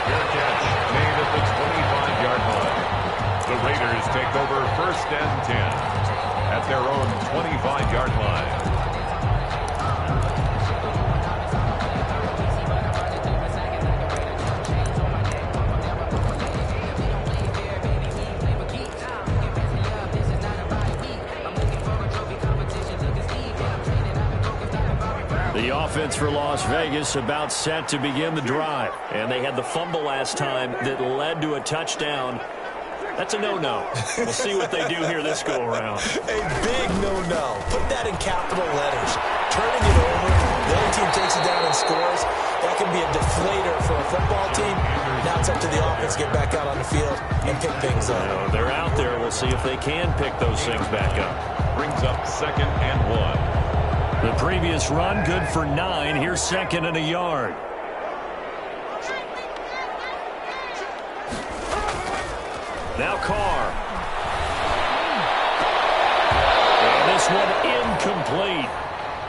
Fair catch made at the 25-yard line. The Raiders take over 1st and 10 at their own 25-yard line. The offense for Las Vegas about set to begin the drive. And they had the fumble last time that led to a touchdown. That's a no-no. We'll see what they do here this go-around. A big no-no. Put that in capital letters. Turning it over, the other team takes it down and scores. That can be a deflator for a football team. Now it's up to the offense to get back out on the field and pick things up. They're out there. We'll see if they can pick those things back up. Brings up 2nd and 1. The previous run, good for 9. Here's 2nd and a yard. Now Carr. And this one incomplete.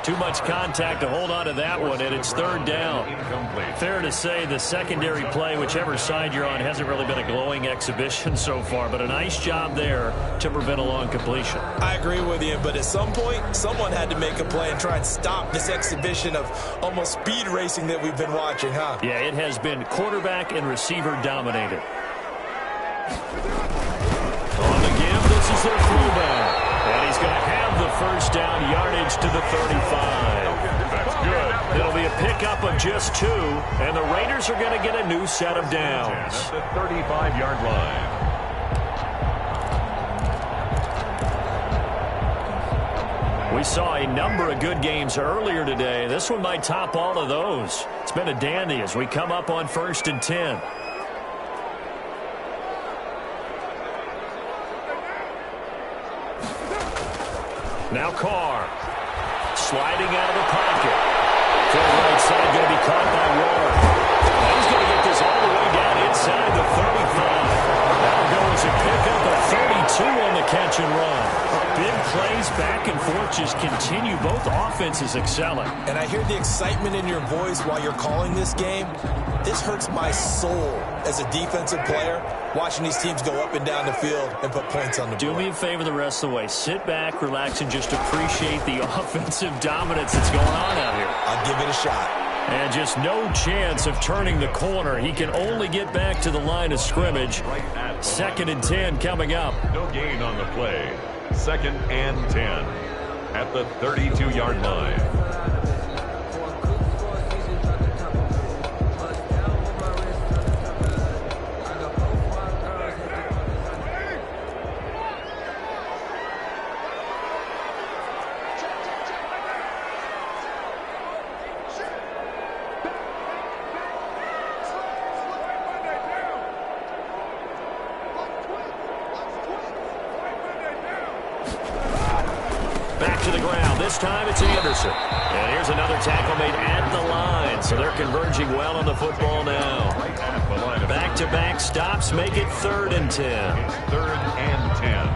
Too much contact to hold on to that one, and it's 3rd down. Incomplete. Fair to say the secondary play, whichever side you're on, hasn't really been a glowing exhibition so far, but a nice job there to prevent a long completion. I agree with you, but at some point, someone had to make a play and try and stop this exhibition of almost speed racing that we've been watching, huh? Yeah, it has been quarterback and receiver dominated. On the give, this is their fullback. And he's going to have the 1st down, yardage to the 35. That's good. It'll be a pickup of just 2, and the Raiders are going to get a new set of downs. At the 35-yard line. We saw a number of good games earlier today. This one might top all of those. It's been a dandy as we come up on 1st and 10. Now Carr, sliding out of the pocket. To the right side, going to be caught by Ward. Now he's going to get this all the way down inside the 35. That'll go as a pickup of 32 on the catch and run. Big plays back and forth just continue. Both offenses excelling. And I hear the excitement in your voice while you're calling this game. This hurts my soul as a defensive player, watching these teams go up and down the field and put points on the board. Do me a favor the rest of the way. Sit back, relax, and just appreciate the offensive dominance that's going on out here. I'll give it a shot. And just no chance of turning the corner. He can only get back to the line of scrimmage. 2nd and 10 coming up. No gain on the play. 2nd and 10 at the 32-yard line. Back to the ground. This time it's Anderson. And here's another tackle made at the line. So they're converging well on the football now. Back-to-back stops make it 3rd and 10. It's 3rd and 10.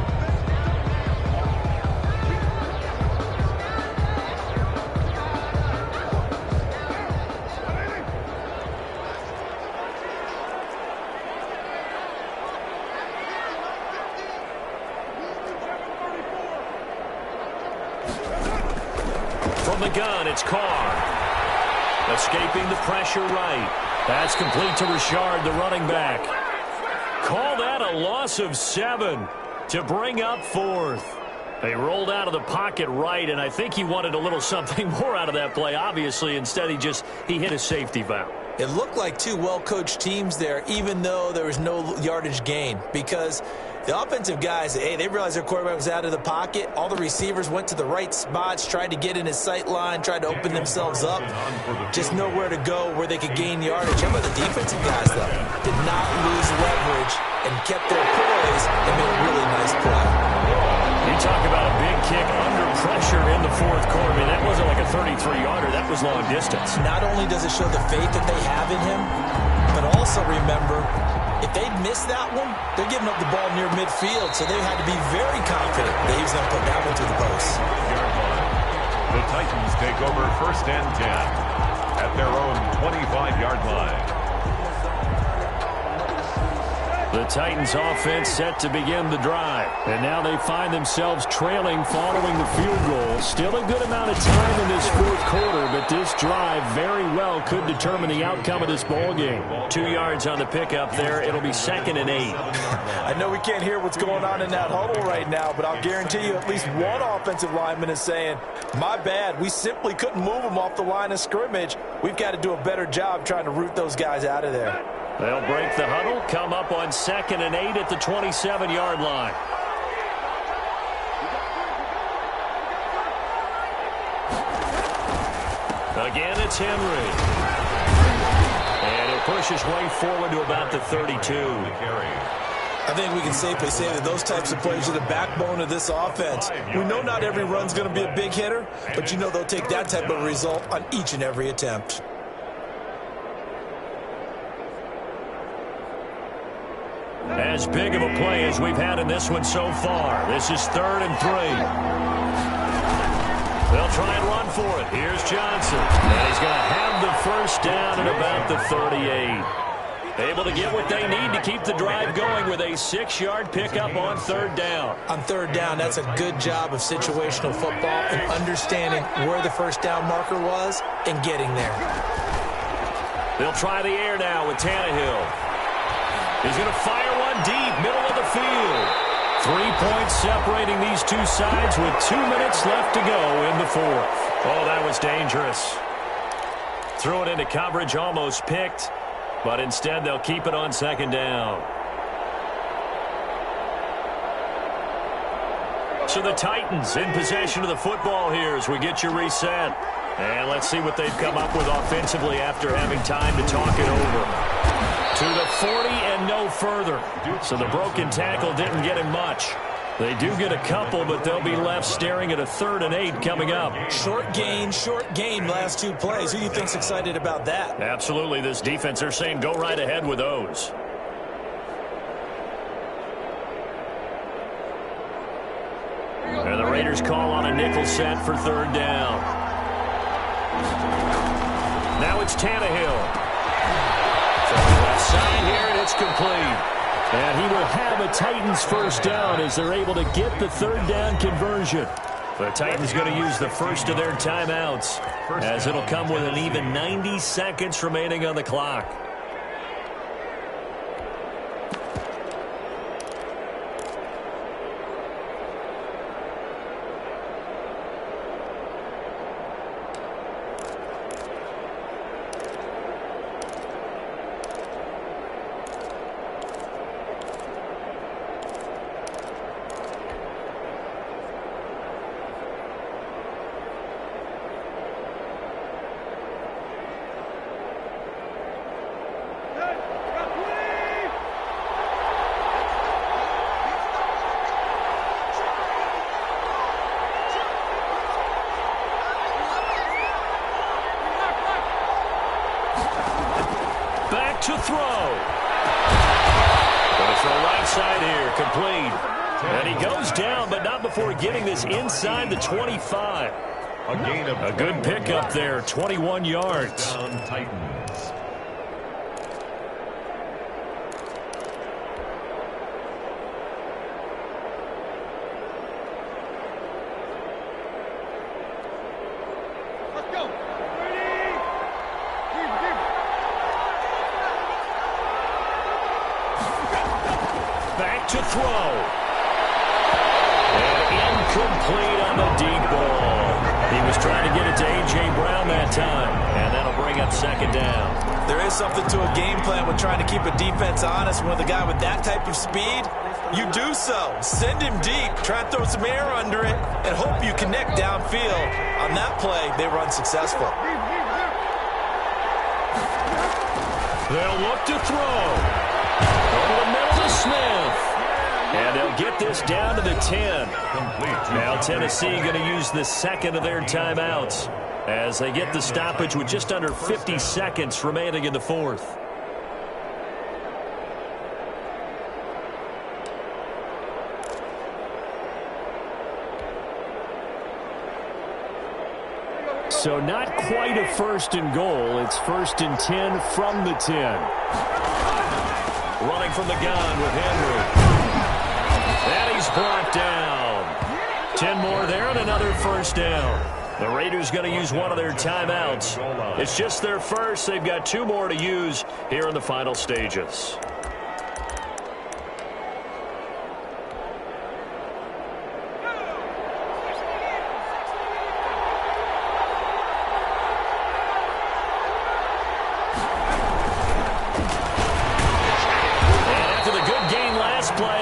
From the gun, it's Carr. Escaping the pressure right. That's complete to Richard, the running back. Call that a loss of 7 to bring up 4th. They rolled out of the pocket right, and I think he wanted a little something more out of that play. Obviously, instead he hit a safety valve. It looked like two well-coached teams there, even though there was no yardage gain, because the offensive guys, hey, they realized their quarterback was out of the pocket. All the receivers went to the right spots, tried to get in his sight line, tried to open themselves up. Just nowhere to go where they could gain yardage. How about the defensive guys, though? Did not lose leverage and kept their poise and made a really nice play. You talk about a big kick under pressure in the fourth quarter. I mean, that wasn't like a 33-yarder. That was long distance. Not only does it show the faith that they have in him, but also remember, if they'd missed that one, they're giving up the ball near midfield, so they had to be very confident that he was going to put that one through the post. The Titans take over 1st and 10 at their own 25-yard line. The Titans offense set to begin the drive. And now they find themselves trailing following the field goal. Still a good amount of time in this fourth quarter, but this drive very well could determine the outcome of this ball game. 2 yards on the pickup there. It'll be 2nd and 8. I know we can't hear what's going on in that huddle right now, but I'll guarantee you at least one offensive lineman is saying, my bad, we simply couldn't move them off the line of scrimmage. We've got to do a better job trying to root those guys out of there. They'll break the huddle, come up on 2nd and 8 at the 27-yard line. Again, it's Henry. And he'll push his way forward to about the 32. I think we can safely say that those types of plays are the backbone of this offense. We know not every run's going to be a big hitter, but you know they'll take that type of result on each and every attempt. As big of a play as we've had in this one so far. This is 3rd and 3. They'll try and run for it. Here's Johnson. And he's going to have the first down at about the 38. Able to get what they need to keep the drive going with a 6-yard pickup on 3rd down. On 3rd down, that's a good job of situational football and understanding where the first down marker was and getting there. They'll try the air now with Tannehill. He's going to fire one deep, middle of the field. 3 points separating these two sides with 2 minutes left to go in the fourth. Oh, that was dangerous. Threw it into coverage, almost picked, but instead they'll keep it on 2nd down. So the Titans in possession of the football here as we get you reset. And let's see what they've come up with offensively after having time to talk it over. To the 40 and no further. So the broken tackle didn't get him much. They do get a couple, but they'll be left staring at a 3rd and 8 coming up. Short gain, last 2 plays. Who do you think's excited about that? Absolutely. This defense, they're saying go right ahead with those. And the Raiders call on a nickel set for 3rd down. Now it's Tannehill. Left side here, and it's complete. And he will have a Titans first down as they're able to get the 3rd down conversion. The Titans going to use the first of their timeouts as it'll come with an even 90 seconds remaining on the clock. To throw. Goes for the right side here, complete. And he goes down, but not before getting this inside the 25. A good pickup there, 21 yards. Titans. To throw. And incomplete on the deep ball. He was trying to get it to A.J. Brown that time. And that'll bring up 2nd down. There is something to a game plan with trying to keep a defense honest. With a guy with that type of speed, you do so. Send him deep. Try and throw some air under it and hope you connect downfield. On that play, they were unsuccessful. They'll look to throw. Over the middle to Smith. And they'll get this down to the 10. Now Tennessee going to use the second of their timeouts as they get the stoppage with just under 50 seconds remaining in the fourth. So not quite a first and goal. It's first and 10 from the 10. Running from the gun with Henry. And he's brought down. 10 more there and another first down. The Raiders going to use one of their timeouts. It's just their first. They've got 2 more to use here in the final stages.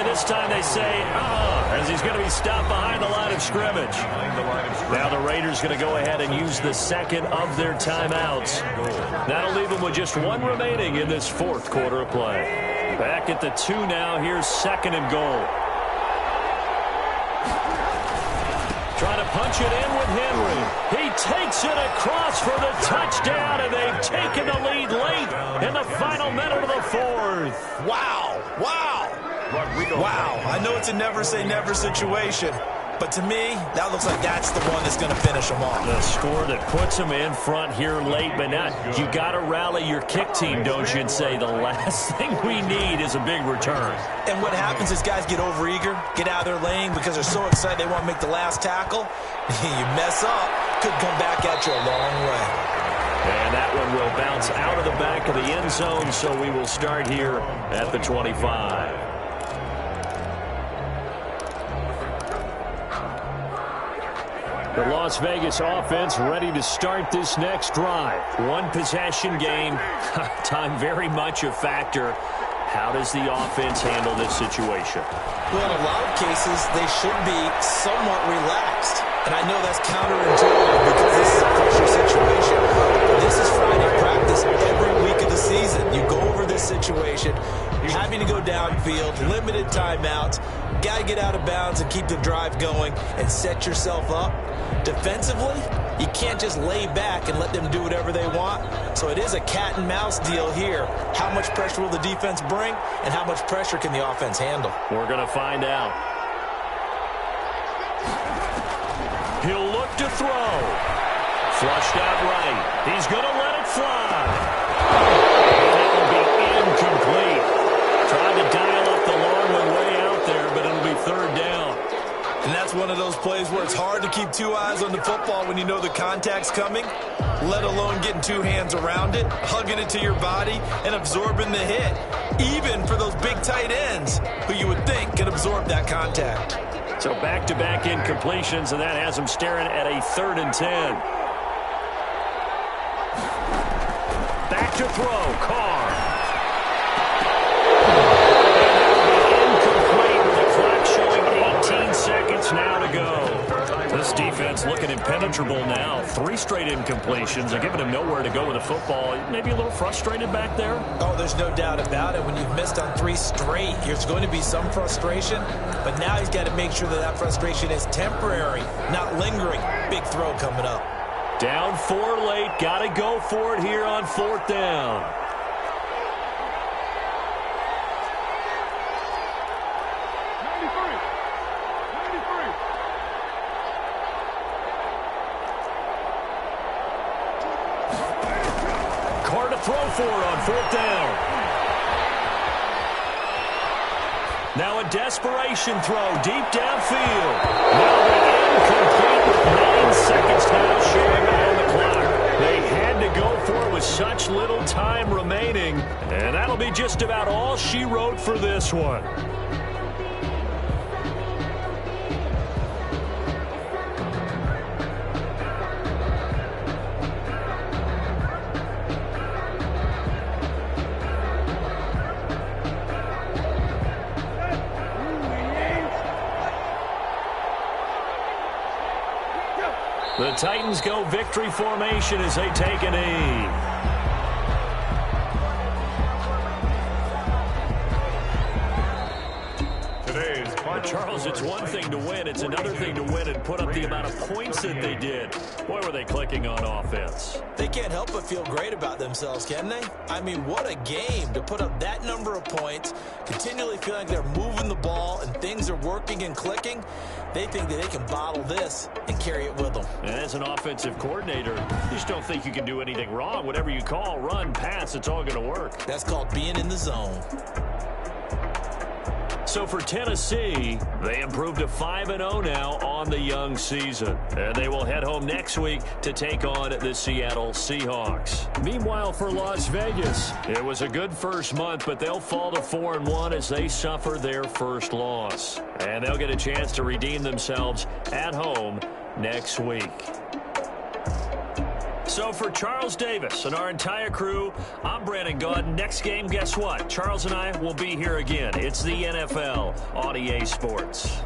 This time they say, as he's going to be stopped behind the line of scrimmage. Now the Raiders going to go ahead and use the second of their timeouts. That'll leave them with just 1 remaining in this fourth quarter of play. Back at the 2 now. Here's second and goal. Trying to punch it in with Henry. He takes it across for the touchdown, and they've taken the lead late in the final minute of the fourth. Wow. Wow, I know it's a never-say-never situation, but to me, that looks like that's the one that's going to finish them off. The score that puts them in front here late, but now you got to rally your kick team, don't you, and say the last thing we need is a big return. And what happens is guys get overeager, get out of their lane because they're so excited they want to make the last tackle. You mess up, could come back at you a long way. And that one will bounce out of the back of the end zone, so we will start here at the 25. The Las Vegas offense ready to start this next drive. 1 possession game. Time very much a factor. How does the offense handle this situation? Well, in a lot of cases, they should be somewhat relaxed. And I know that's counterintuitive because this is a pressure situation. But this is Friday practice every week of the season. You go over this situation, having to go downfield, limited timeouts, got to get out of bounds and keep the drive going and set yourself up. Defensively, you can't just lay back and let them do whatever they want. So it is a cat and mouse deal here. How much pressure will the defense bring and how much pressure can the offense handle? We're going to find out. He'll look to throw. Flushed out right. He's going to let it fly. That will be incomplete. Trying to dial up the long one way out there, but it'll be third down. And that's one of those plays where it's hard to keep 2 eyes on the football when you know the contact's coming, let alone getting 2 hands around it, hugging it to your body, and absorbing the hit, even for those big tight ends who you would think can absorb that contact. So back-to-back incompletions, and that has them staring at a 3rd and 10. Back to throw, Carr. Now to go. This defense looking impenetrable now. 3 straight incompletions. They're giving him nowhere to go with the football. Maybe a little frustrated back there. Oh, there's no doubt about it. When you've missed on 3 straight, there's going to be some frustration. But now he's got to make sure that that frustration is temporary, not lingering. Big throw coming up. Down 4 late. Got to go for it here on 4th down. Throw for it on 4th down. Now a desperation throw deep downfield. Now incomplete with 9 seconds now showing on the clock. They had to go for it with such little time remaining. And that'll be just about all she wrote for this one. The Titans go victory formation as they take a knee. Charles, it's one thing to win. It's another thing to win and put up the amount of points that they did. Boy, were they clicking on offense. They can't help but feel great about themselves, can they? I mean, what a game to put up that number of points, continually feeling like they're moving the ball and things are working and clicking. They think that they can bottle this and carry it with them. And as an offensive coordinator, you just don't think you can do anything wrong. Whatever you call, run, pass, it's all going to work. That's called being in the zone. So for Tennessee, they improved to 5-0 now on the young season. And they will head home next week to take on the Seattle Seahawks. Meanwhile, for Las Vegas, it was a good first month, but they'll fall to 4-1 as they suffer their first loss. And they'll get a chance to redeem themselves at home next week. So for Charles Davis and our entire crew, I'm Brandon Gaudin. Next game, guess what? Charles and I will be here again. It's the NFL on EA Sports.